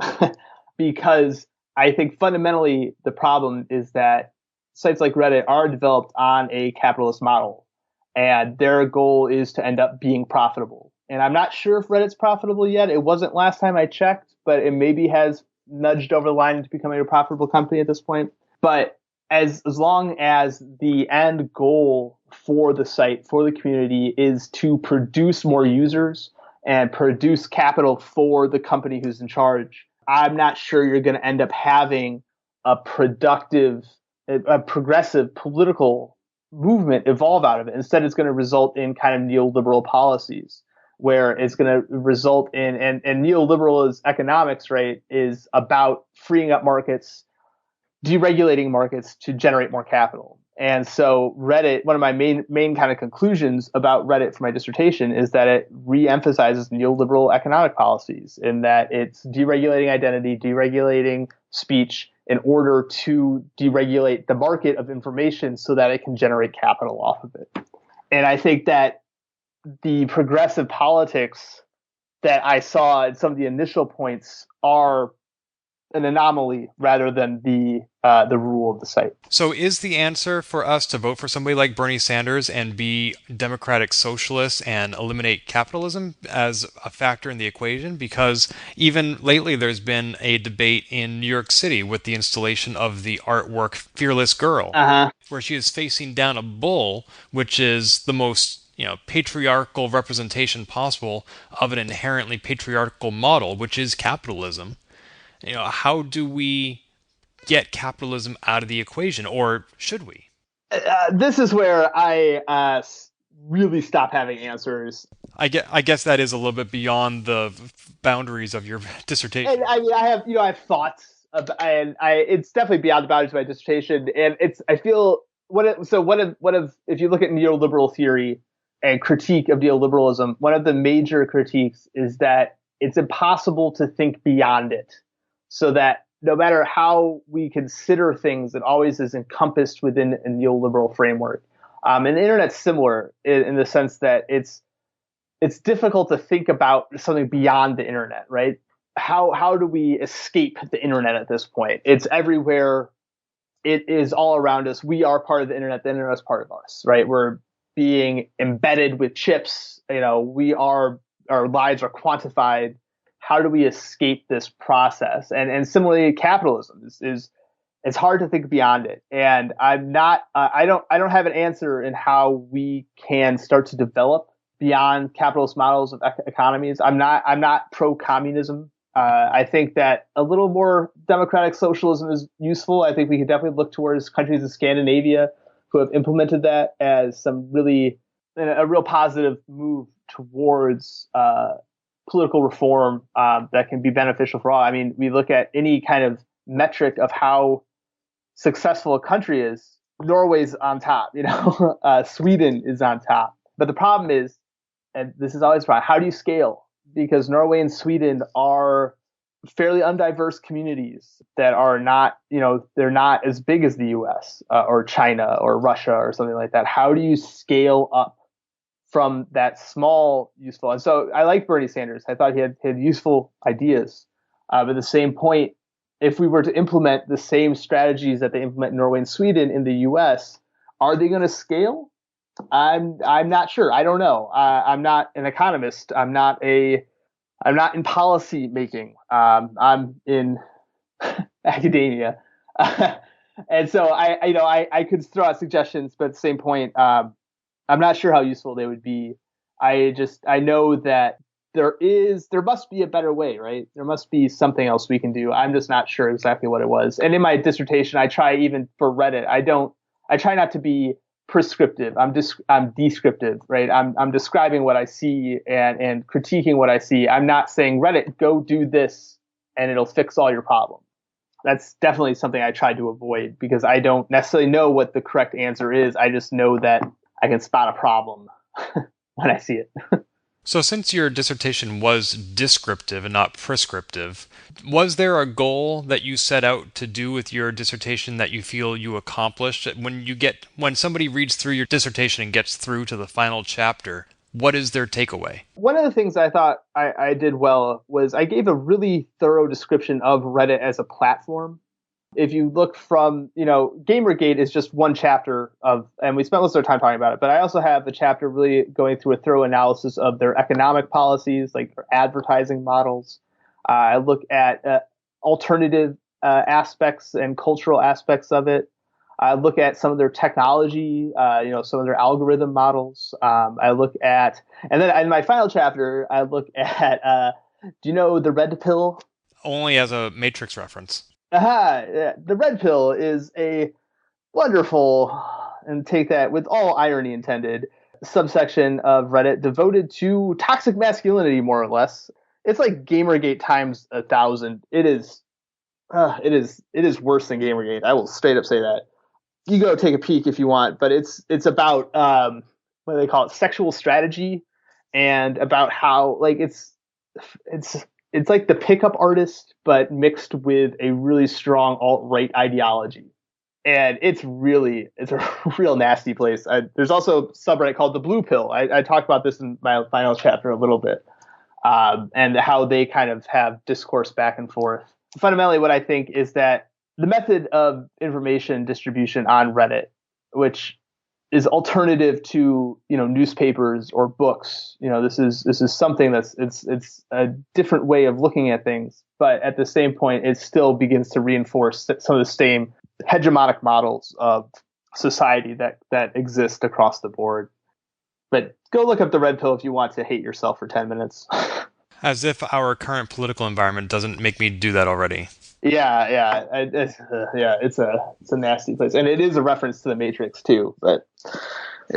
C: because I think fundamentally the problem is that sites like Reddit are developed on a capitalist model, and their goal is to end up being profitable. And I'm not sure if Reddit's profitable yet. It wasn't last time I checked, but it maybe has nudged over the line into becoming a profitable company at this point. But as long as the end goal for the site, for the community, is to produce more users and produce capital for the company who's in charge, I'm not sure you're going to end up having a progressive political movement evolve out of it. Instead, it's going to result in kind of neoliberal policies, where it's going to result in, and neoliberal is economics, right, is about freeing up markets, deregulating markets to generate more capital. And so Reddit, one of my main kind of conclusions about Reddit for my dissertation is that it re-emphasizes neoliberal economic policies, in that it's deregulating identity, deregulating speech in order to deregulate the market of information so that it can generate capital off of it. And I think that the progressive politics that I saw at some of the initial points are an anomaly rather than the rule of the site.
B: So is the answer for us to vote for somebody like Bernie Sanders and be democratic socialists and eliminate capitalism as a factor in the equation? Because even lately there's been a debate in New York City with the installation of the artwork Fearless Girl, where she is facing down a bull, which is the most patriarchal representation possible of an inherently patriarchal model, which is capitalism. How do we get capitalism out of the equation, or should we?
C: This is where I really stop having answers.
B: I guess that is a little bit beyond the boundaries of your dissertation.
C: And I have thoughts, it's definitely beyond the boundaries of my dissertation. And I feel if you look at neoliberal theory and critique of neoliberalism, one of the major critiques is that it's impossible to think beyond it, so that no matter how we consider things, it always is encompassed within a neoliberal framework. And the internet's similar in the sense that it's difficult to think about something beyond the internet, right? How do we escape the internet at this point? It's everywhere. It is all around us. We are part of the internet. The internet is part of us, right? We're being embedded with chips. Our lives are quantified. How do we escape this process? And similarly, capitalism is it's hard to think beyond it. And I don't have an answer in how we can start to develop beyond capitalist models of economies. I'm not pro-communism. I think that a little more democratic socialism is useful. I think we could definitely look towards countries in Scandinavia who have implemented that as a real positive move towards political reform that can be beneficial for all. I mean, we look at any kind of metric of how successful a country is. Norway's on top, Sweden is on top. But the problem is, and this is always right, how do you scale? because Norway and Sweden are fairly undiverse communities that are not, they're not as big as the US or China or Russia or something like that. How do you scale up from that small useful? And so I like Bernie Sanders. I thought he had useful ideas. But at the same point, if we were to implement the same strategies that they implement in Norway and Sweden in the US, are they going to scale? I'm not sure. I don't know. I'm not an economist. I'm not in policy making. I'm in academia, and so I could throw out suggestions, but at the same point, I'm not sure how useful they would be. I know that there must be a better way, right? There must be something else we can do. I'm just not sure exactly what it was. And in my dissertation, I try, even for Reddit, I try not to be prescriptive. I'm descriptive, right? I'm describing what I see and critiquing what I see. I'm not saying, Reddit, go do this and it'll fix all your problems. That's definitely something I try to avoid, because I don't necessarily know what the correct answer is. I just know that I can spot a problem when I see it.
B: So since your dissertation was descriptive and not prescriptive, was there a goal that you set out to do with your dissertation that you feel you accomplished? When somebody reads through your dissertation and gets through to the final chapter, what is their takeaway? One
C: of the things I thought I did well was I gave a really thorough description of Reddit as a platform. If you look from, GamerGate is just one chapter and we spent most of our time talking about it, but I also have a chapter really going through a thorough analysis of their economic policies, like their advertising models. I look at alternative aspects and cultural aspects of it. I look at some of their technology, some of their algorithm models. I look at, and then in my final chapter, I look at, do you know the red pill?
B: Only as a Matrix reference.
C: Yeah. The red pill is a wonderful, and take that with all irony intended, subsection of Reddit devoted to toxic masculinity, more or less. It's like GamerGate times 1,000. It is worse than GamerGate. I will straight up say that. You go take a peek if you want, but it's about what do they call it, sexual strategy, and about how it's like the pickup artist, but mixed with a really strong alt-right ideology. And it's a real nasty place. There's also a subreddit called the Blue Pill. I talked about this in my final chapter a little bit, and how they kind of have discourse back and forth. Fundamentally, what I think is that the method of information distribution on Reddit, which is alternative to newspapers or books, this is something it's a different way of looking at things, but at the same point it still begins to reinforce some of the same hegemonic models of society that exist across the board. But go look up the red pill if you want to hate yourself for 10 minutes.
B: As if our current political environment doesn't make me do that already.
C: Yeah. It's a nasty place, and it is a reference to the Matrix too. But I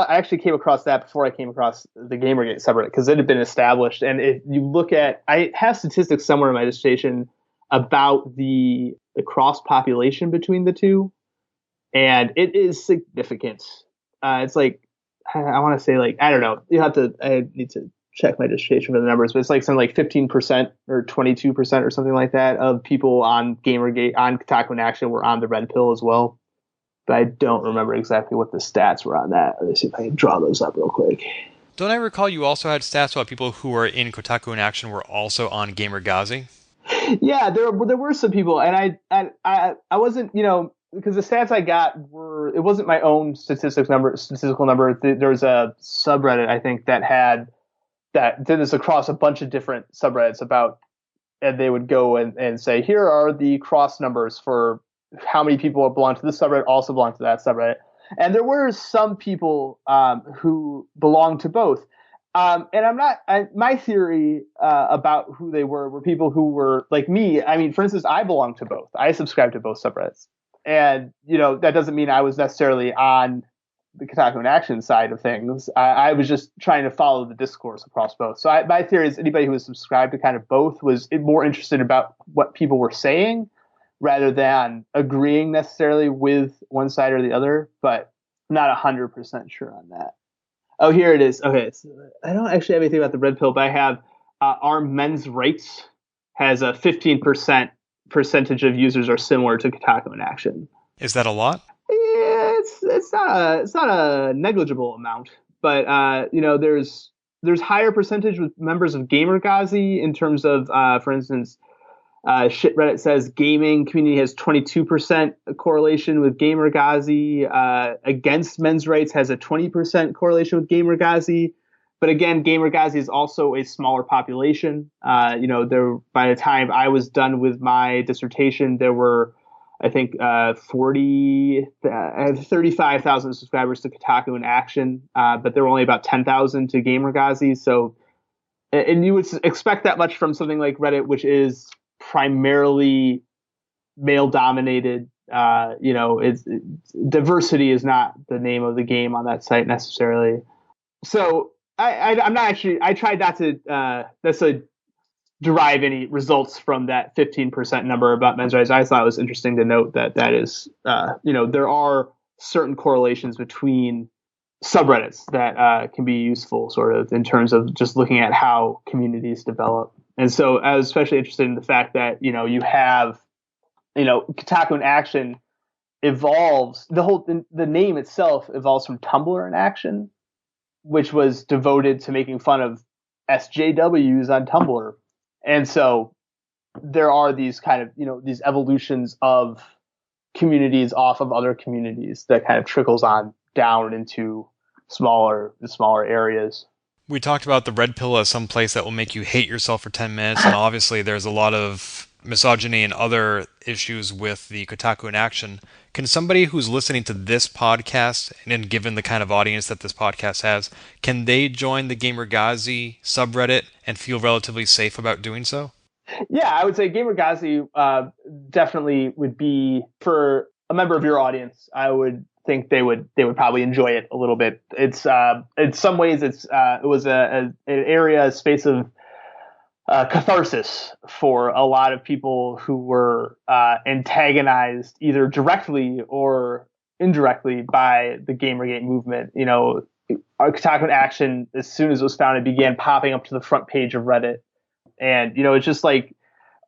C: actually came across that before I came across the GamerGate subreddit, because it had been established. And if you look at, I have statistics somewhere in my dissertation about the cross population between the two, and it is significant. It's like, I want to say, I don't know. I need to check my dissertation for the numbers, but it's like something like 15% or 22% or something like that of people on GamerGate, on Kotaku In Action, were on the red pill as well. But I don't remember exactly what the stats were on that. Let me see if I can draw those up real quick.
B: Don't I recall you also had stats about people who were in Kotaku In Action were also on GamerGazi?
C: Yeah, there were some people, and I wasn't, because the stats I got it wasn't my own statistical number. There's a subreddit, I think, that did this across a bunch of different subreddits and they would go and say, here are the cross numbers for how many people belong to this subreddit also belong to that subreddit. And there were some people who belonged to both. And my theory about who they were people who were like me. I mean, for instance, I belong to both. I subscribe to both subreddits. And, that doesn't mean I was necessarily on the Kotaku In Action side of things. I was just trying to follow the discourse across both. So my theory is anybody who was subscribed to kind of both was more interested about what people were saying rather than agreeing necessarily with one side or the other, but I'm not 100% sure on that. Oh, here it is. Okay, so I don't actually have anything about the red pill, but I have our men's rights has a 15% percentage of users are similar to Kotaku In Action.
B: Is that a lot?
C: Yeah, it's not a negligible amount, but there's higher percentage with members of GamerGazi in terms of for instance, shit Reddit says gaming community has 22% correlation with GamerGazi. Against men's rights has a 20% correlation with GamerGazi. But again, GamerGazi is also a smaller population. There by the time I was done with my dissertation, there were I think 35,000 subscribers to Kotaku In Action, but there were only about 10,000 to GamerGazi. So, and you would expect that much from something like Reddit, which is primarily male dominated. Diversity is not the name of the game on that site necessarily. So I'm not actually. I tried not to necessarily derive any results from that 15% number about men's rights. I thought it was interesting to note that is, there are certain correlations between subreddits that can be useful sort of in terms of just looking at how communities develop. And so I was especially interested in the fact that, you have, Kotaku In Action evolves, the name itself evolves from Tumblr In Action, which was devoted to making fun of SJWs on Tumblr. And so there are these kind of, these evolutions of communities off of other communities that kind of trickles on down into smaller areas.
B: We talked about the red pill as some place that will make you hate yourself for 10 minutes, and obviously there's a lot of misogyny and other issues with the Kotaku In Action. Can somebody who's listening to this podcast, and given the kind of audience that this podcast has, can they join the GamerGazi subreddit and feel relatively safe about doing so?
C: Yeah, I would say GamerGazi definitely would be, for a member of your audience, I would think they would probably enjoy it a little bit. It's in some ways it was an area, a space of catharsis for a lot of people who were antagonized either directly or indirectly by the GamerGate movement. Kotaku In Action, as soon as it was founded, began popping up to the front page of Reddit. And, it's just like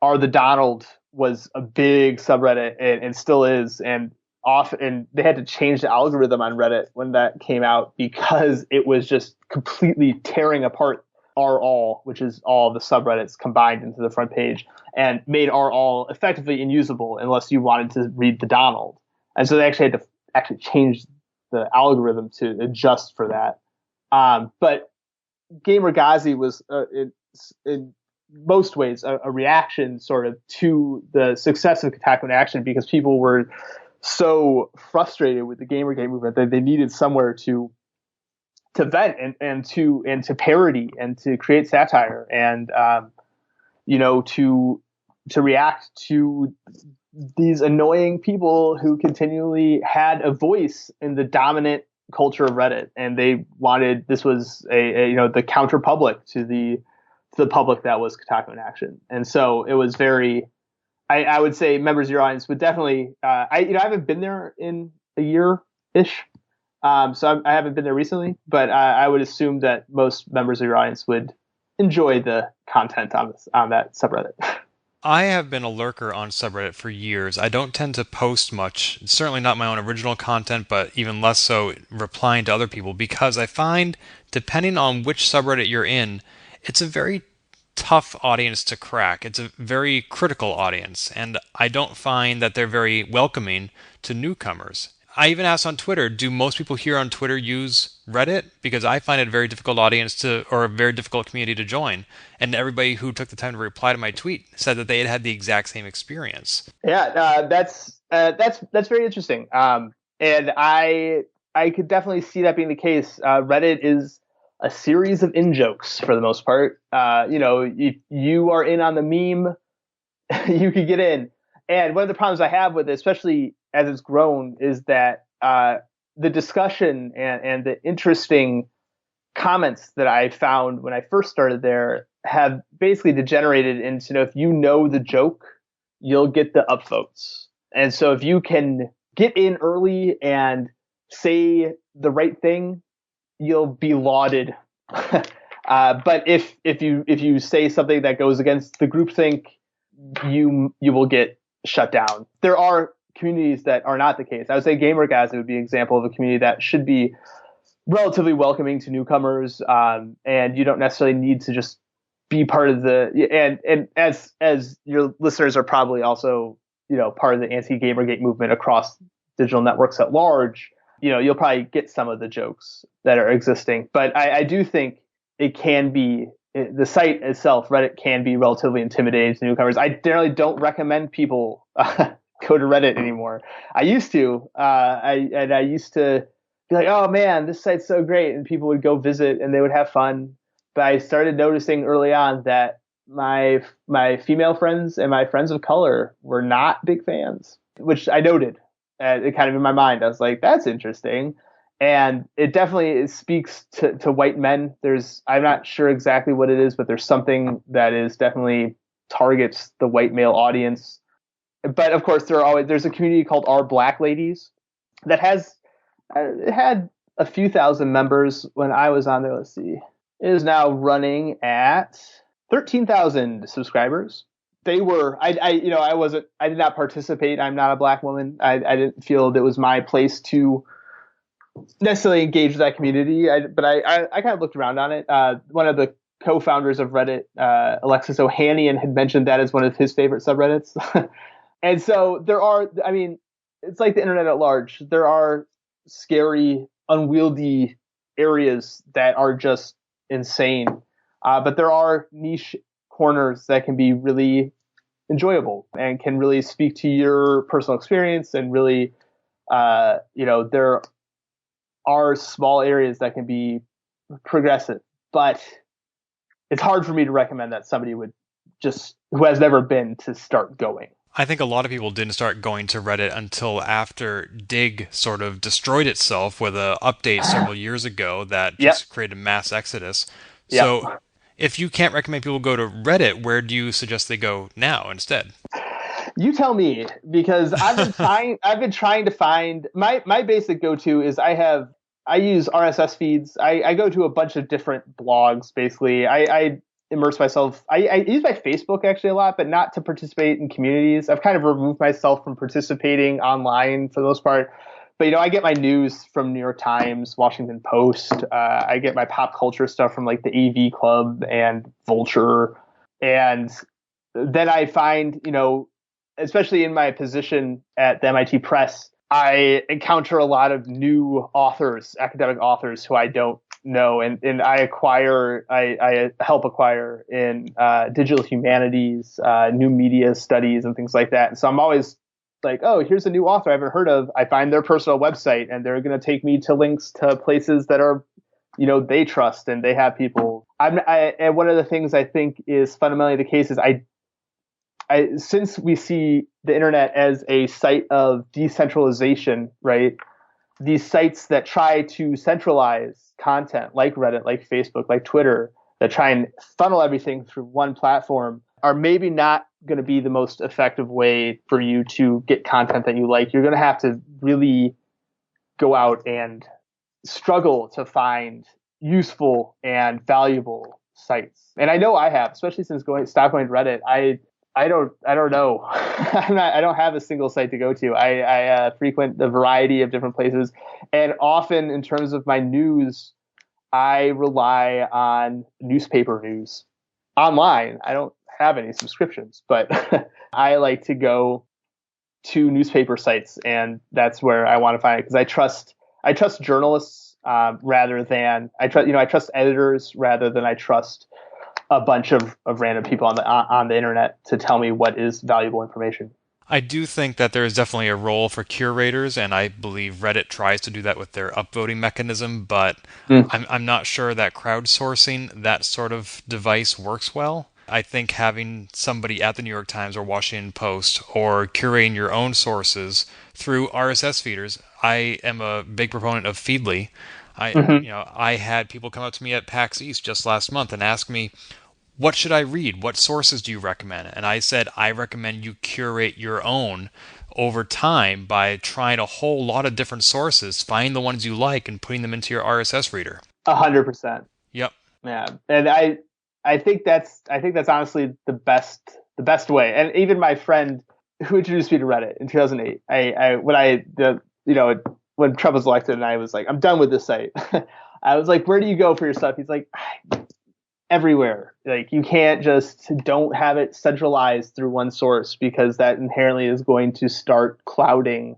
C: Are the Donald was a big subreddit and still is. And they had to change the algorithm on Reddit when that came out because it was just completely tearing apart r/all, which is all the subreddits combined into the front page, and made r/all effectively unusable unless you wanted to read the Donald. And so they actually had to change the algorithm to adjust for that. But GamerGazi was in most ways a reaction sort of to the success of Kotaku In Action, because people were so frustrated with the GamerGate movement that they needed somewhere to vent and to parody and to create satire and to react to these annoying people who continually had a voice in the dominant culture of Reddit, and they wanted, this was the counter public to the public that was Kotaku In Action. And so it was very, I would say members of your audience would definitely, I haven't been there in a year-ish, so I haven't been there recently, but I would assume that most members of your audience would enjoy the content on that subreddit.
B: I have been a lurker on subreddit for years. I don't tend to post much, certainly not my own original content, but even less so replying to other people, because I find, depending on which subreddit you're in, it's a very tough audience to crack. It's a very critical audience, and I don't find that they're very welcoming to newcomers. I even asked on Twitter, do most people here on Twitter use Reddit? Because I find it a very difficult audience or a very difficult community to join. And everybody who took the time to reply to my tweet said that they had the exact same experience.
C: Yeah, that's very interesting. And I could definitely see that being the case. Reddit is a series of in-jokes for the most part. If you are in on the meme, you could get in. And one of the problems I have with it, especially as it's grown, is that the discussion and the interesting comments that I found when I first started there have basically degenerated into, if you know the joke, you'll get the upvotes. And so if you can get in early and say the right thing you'll be lauded. But if you say something that goes against the groupthink, you will get shut down. There are communities that are not the case. I would say GamerGate would be an example of a community that should be relatively welcoming to newcomers, and you don't necessarily need to just be part of and as your listeners are probably also part of the anti-Gamergate movement across digital networks at large. You'll probably get some of the jokes that are existing, but I do think it can be the site itself. Reddit can be relatively intimidating to newcomers. I generally don't recommend people go to Reddit anymore. I used to, I used to be like, oh man, this site's so great, and people would go visit and they would have fun. But I started noticing early on that my female friends and my friends of color were not big fans, which I noted. It kind of in my mind, I was like, that's interesting. And it definitely speaks to white men. I'm not sure exactly what it is, but there's something that is definitely targets the white male audience. But of course, there's a community called Our Black Ladies that it had a few thousand members when I was on there. Let's see. It is now running at 13,000 subscribers. I did not participate. I'm not a black woman. I didn't feel that it was my place to necessarily engage with that community. But I kind of looked around on it. One of the co-founders of Reddit, Alexis Ohanian, had mentioned that as one of his favorite subreddits. And so it's like the internet at large. There are scary, unwieldy areas that are just insane. But there are niche corners that can be really enjoyable and can really speak to your personal experience, and really, there are small areas that can be progressive. But it's hard for me to recommend that somebody who has never been, to start going.
B: I think a lot of people didn't start going to Reddit until after Dig sort of destroyed itself with an update several years ago that just created a mass exodus. So if you can't recommend people go to Reddit, where do you suggest they go now instead?
C: You tell me, because I've been trying to find my basic go-to is I use RSS feeds. I go to a bunch of different blogs. Basically, I immerse myself. I use my Facebook actually a lot, but not to participate in communities. I've kind of removed myself from participating online for the most part. But I get my news from New York Times, Washington Post. I get my pop culture stuff from like the AV Club and Vulture. And then I find, especially in my position at the MIT Press, I encounter a lot of new authors, academic authors who I don't know, and I help acquire in digital humanities, new media studies, and things like that. And so I'm always like, oh, here's a new author I haven't heard of. I find their personal website, and they're going to take me to links to places that are, they trust, and they have people. And one of the things I think is fundamentally the case is since we see the internet as a site of decentralization, right? These sites that try to centralize content, like Reddit, like Facebook, like Twitter, that try and funnel everything through one platform, are maybe not going to be the most effective way for you to get content that you like. You're going to have to really go out and struggle to find useful and valuable sites. And I know I have, especially since stopped going to Reddit. I don't know. I don't have a single site to go to. I frequent a variety of different places, and often in terms of my news, I rely on newspaper news online. I don't have any subscriptions, but I like to go to newspaper sites, and that's where I want to find it, because I trust journalists rather than I trust editors rather than I trust a bunch of random people on the internet to tell me what is valuable information.
B: I do think that there is definitely a role for curators, and I believe Reddit tries to do that with their upvoting mechanism, but I'm not sure that crowdsourcing that sort of device works well. I think having somebody at the New York Times or Washington Post, or curating your own sources through RSS feeders. I am a big proponent of Feedly. I had people come up to me at PAX East just last month and ask me, what should I read? What sources do you recommend? And I said, I recommend you curate your own over time by trying a whole lot of different sources, find the ones you like, and putting them into your RSS reader.
C: 100%.
B: Yep.
C: Yeah, and I think that's honestly the best way. And even my friend who introduced me to Reddit in 2008, when Trump was elected, and I was like, I'm done with this site. I was like, where do you go for your stuff? He's like, everywhere. Like, you can't just don't have it centralized through one source, because that inherently is going to start clouding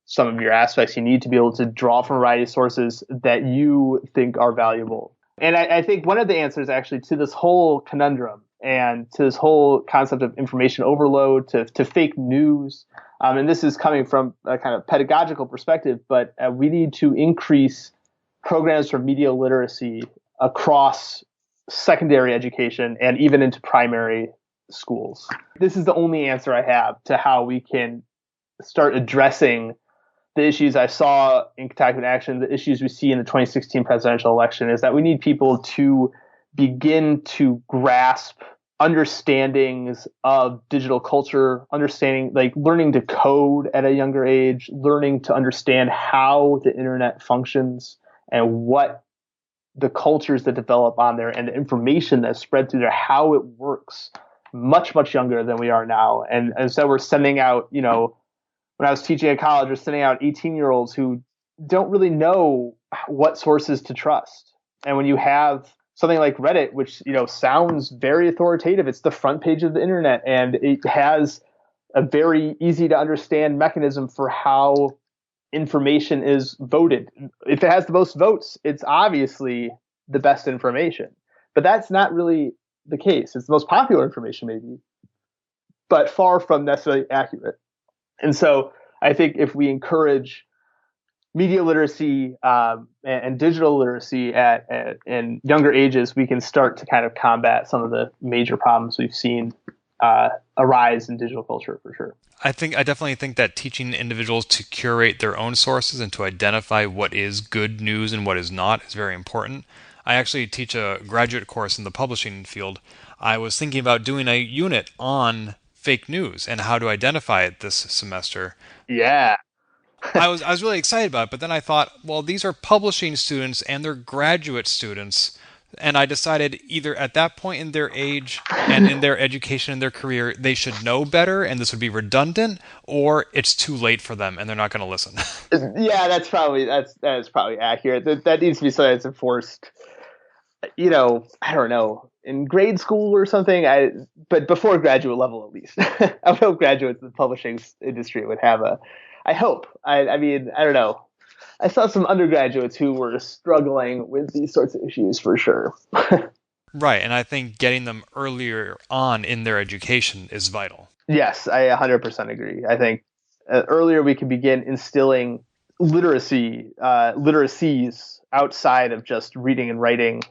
C: some of your aspects. You need to be able to draw from a variety of sources that you think are valuable. And I think one of the answers actually to this whole conundrum and to this whole concept of information overload, to fake news, and this is coming from a kind of pedagogical perspective, but we need to increase programs for media literacy across secondary education and even into primary schools. This is the only answer I have to how we can start addressing the issues I saw in Kotaku In Action, the issues we see in the 2016 presidential election, is that we need people to begin to grasp understandings of digital culture, understanding, like learning to code at a younger age, learning to understand how the internet functions and what the cultures that develop on there and the information that's spread through there, how it works, much, much younger than we are now. And so we're sending out, when I was teaching at college, we're sending out 18-year-olds who don't really know what sources to trust. And when you have something like Reddit, which sounds very authoritative, it's the front page of the internet, and it has a very easy to understand mechanism for how information is voted. If it has the most votes, it's obviously the best information. But that's not really the case. It's the most popular information, maybe, but far from necessarily accurate. And so I think if we encourage media literacy and digital literacy in younger ages, we can start to kind of combat some of the major problems we've seen arise in digital culture, for sure.
B: I definitely think that teaching individuals to curate their own sources and to identify what is good news and what is not is very important. I actually teach a graduate course in the publishing field. I was thinking about doing a unit on fake news and how to identify it this semester.
C: Yeah.
B: I was really excited about it, but then I thought, well, these are publishing students and they're graduate students, and I decided either at that point in their age and in their education and their career, they should know better and this would be redundant, or it's too late for them and they're not going to listen.
C: Yeah, that is probably accurate. That needs to be something that's enforced. I don't know, in grade school or something. But before graduate level, at least. I hope graduates in the publishing industry would have I hope. I mean, I don't know. I saw some undergraduates who were struggling with these sorts of issues for sure.
B: Right, and I think getting them earlier on in their education is vital.
C: Yes, I 100% agree. I think earlier we can begin instilling literacies outside of just reading and writing,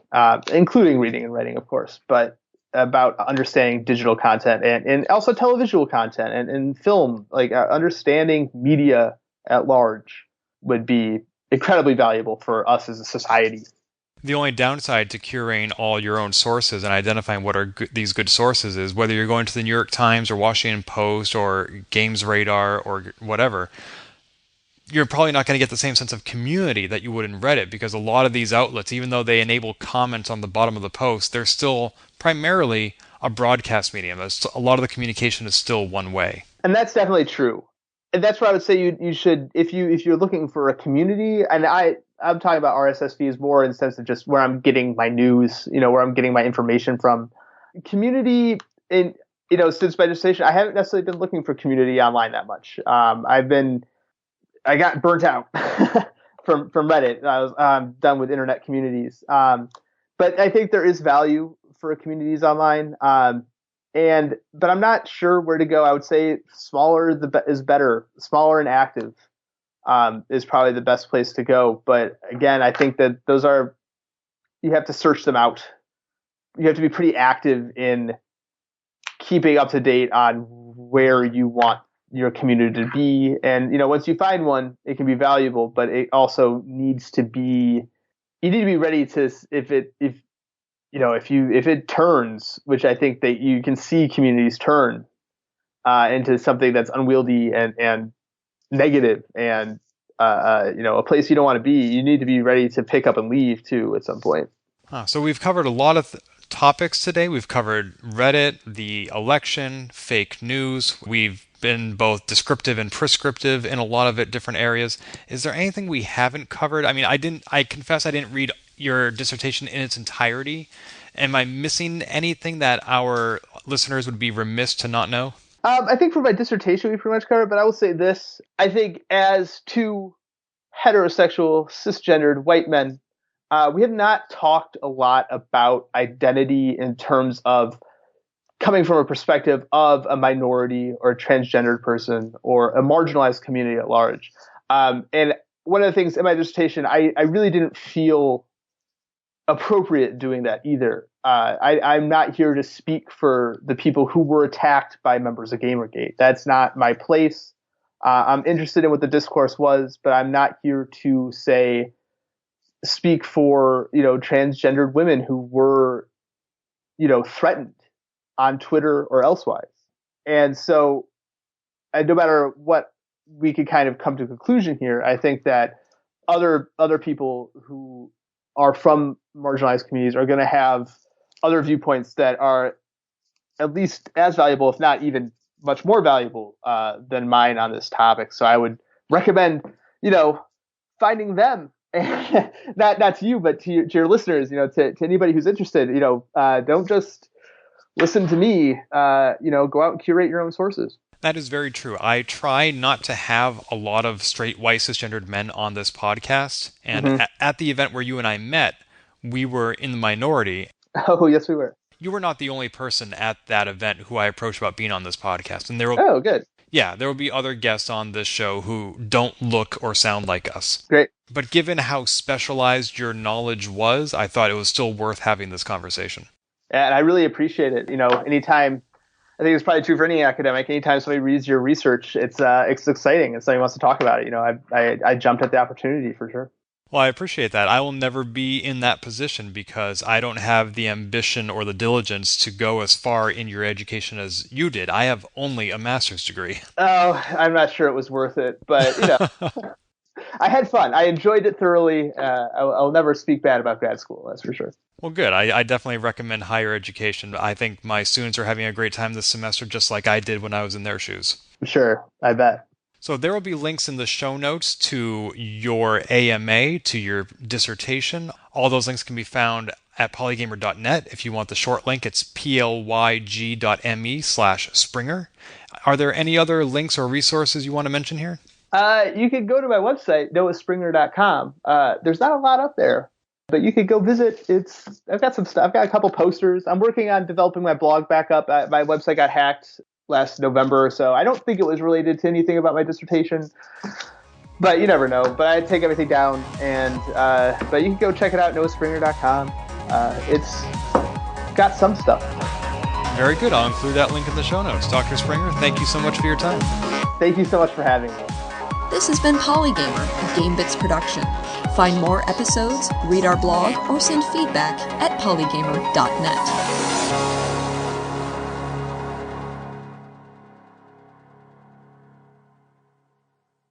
C: including reading and writing, of course, but about understanding digital content and also televisual content and film, like understanding media at large would be incredibly valuable for us as a society.
B: The only downside to curating all your own sources and identifying what are these good sources is whether you're going to the New York Times or Washington Post or Games Radar or whatever, you're probably not going to get the same sense of community that you would in Reddit, because a lot of these outlets, even though they enable comments on the bottom of the post, they're still primarily a broadcast medium. A lot of the communication is still one way.
C: And that's definitely true. And that's why I would say you should, if you're looking for a community, and I'm talking about RSS feeds more in the sense of just where I'm getting my news, where I'm getting my information from. Community, since my dissertation, I haven't necessarily been looking for community online that much. I got burnt out from Reddit. I was done with internet communities. But I think there is value for communities online. But I'm not sure where to go. I would say smaller is better. Smaller and active is probably the best place to go. But again, I think that you have to search them out. You have to be pretty active in keeping up to date on where you want your community to be. And, once you find one, it can be valuable, but it also needs to be, you need to be ready to, if it turns, which I think that you can see communities turn into something that's unwieldy and negative and a place you don't want to be, you need to be ready to pick up and leave too at some point.
B: So we've covered a lot of topics today. We've covered Reddit, the election, fake news. We've been both descriptive and prescriptive in a lot of different areas. Is there anything we haven't covered? I mean, I confess I didn't read your dissertation in its entirety. Am I missing anything that our listeners would be remiss to not know?
C: I think for my dissertation we pretty much covered, but I will say this. I think as two heterosexual, cisgendered white men, we have not talked a lot about identity in terms of coming from a perspective of a minority or a transgendered person or a marginalized community at large. And one of the things in my dissertation, I really didn't feel appropriate doing that either. I'm not here to speak for the people who were attacked by members of GamerGate. That's not my place. I'm interested in what the discourse was, but I'm not here to speak for, transgendered women who were, threatened on Twitter or elsewise. And so no matter what, we could kind of come to a conclusion here. I think that other people who are from marginalized communities are going to have other viewpoints that are at least as valuable, if not even much more valuable than mine on this topic. So I would recommend, finding them, not to you, but to your listeners, to anybody who's interested, don't just listen to me, go out and curate your own sources.
B: That is very true. I try not to have a lot of straight, white, cisgendered men on this podcast. And at the event where you and I met, we were in the minority.
C: Oh, yes, we were.
B: You were not the only person at that event who I approached about being on this podcast. And
C: good.
B: Yeah, there will be other guests on this show who don't look or sound like us.
C: Great.
B: But given how specialized your knowledge was, I thought it was still worth having this conversation.
C: And I really appreciate it. Anytime, I think it's probably true for any academic, anytime somebody reads your research, it's exciting and somebody wants to talk about it. I jumped at the opportunity for sure.
B: Well, I appreciate that. I will never be in that position because I don't have the ambition or the diligence to go as far in your education as you did. I have only a master's degree.
C: Oh, I'm not sure it was worth it, but I had fun. I enjoyed it thoroughly. I'll never speak bad about grad school, that's for sure.
B: Well, good. I definitely recommend higher education. I think my students are having a great time this semester, just like I did when I was in their shoes.
C: Sure, I bet.
B: So there will be links in the show notes to your AMA, to your dissertation. All those links can be found at polygamer.net. If you want the short link, it's plyg.me/Springer. Are there any other links or resources you want to mention here?
C: You could go to my website, noahspringer.com. There's not a lot up there, but you could go visit. I've got some stuff. I've got a couple posters. I'm working on developing my blog back up. My website got hacked last November or so. I don't think it was related to anything about my dissertation, but you never know. But I take everything down, but you can go check it out, noahspringer.com. It's got some stuff.
B: Very good. I'll include that link in the show notes. Dr. Springer, thank you so much for your time.
C: Thank you so much for having me.
A: This has been Polygamer, a Gamebits production. Find more episodes, read our blog, or send feedback at polygamer.net.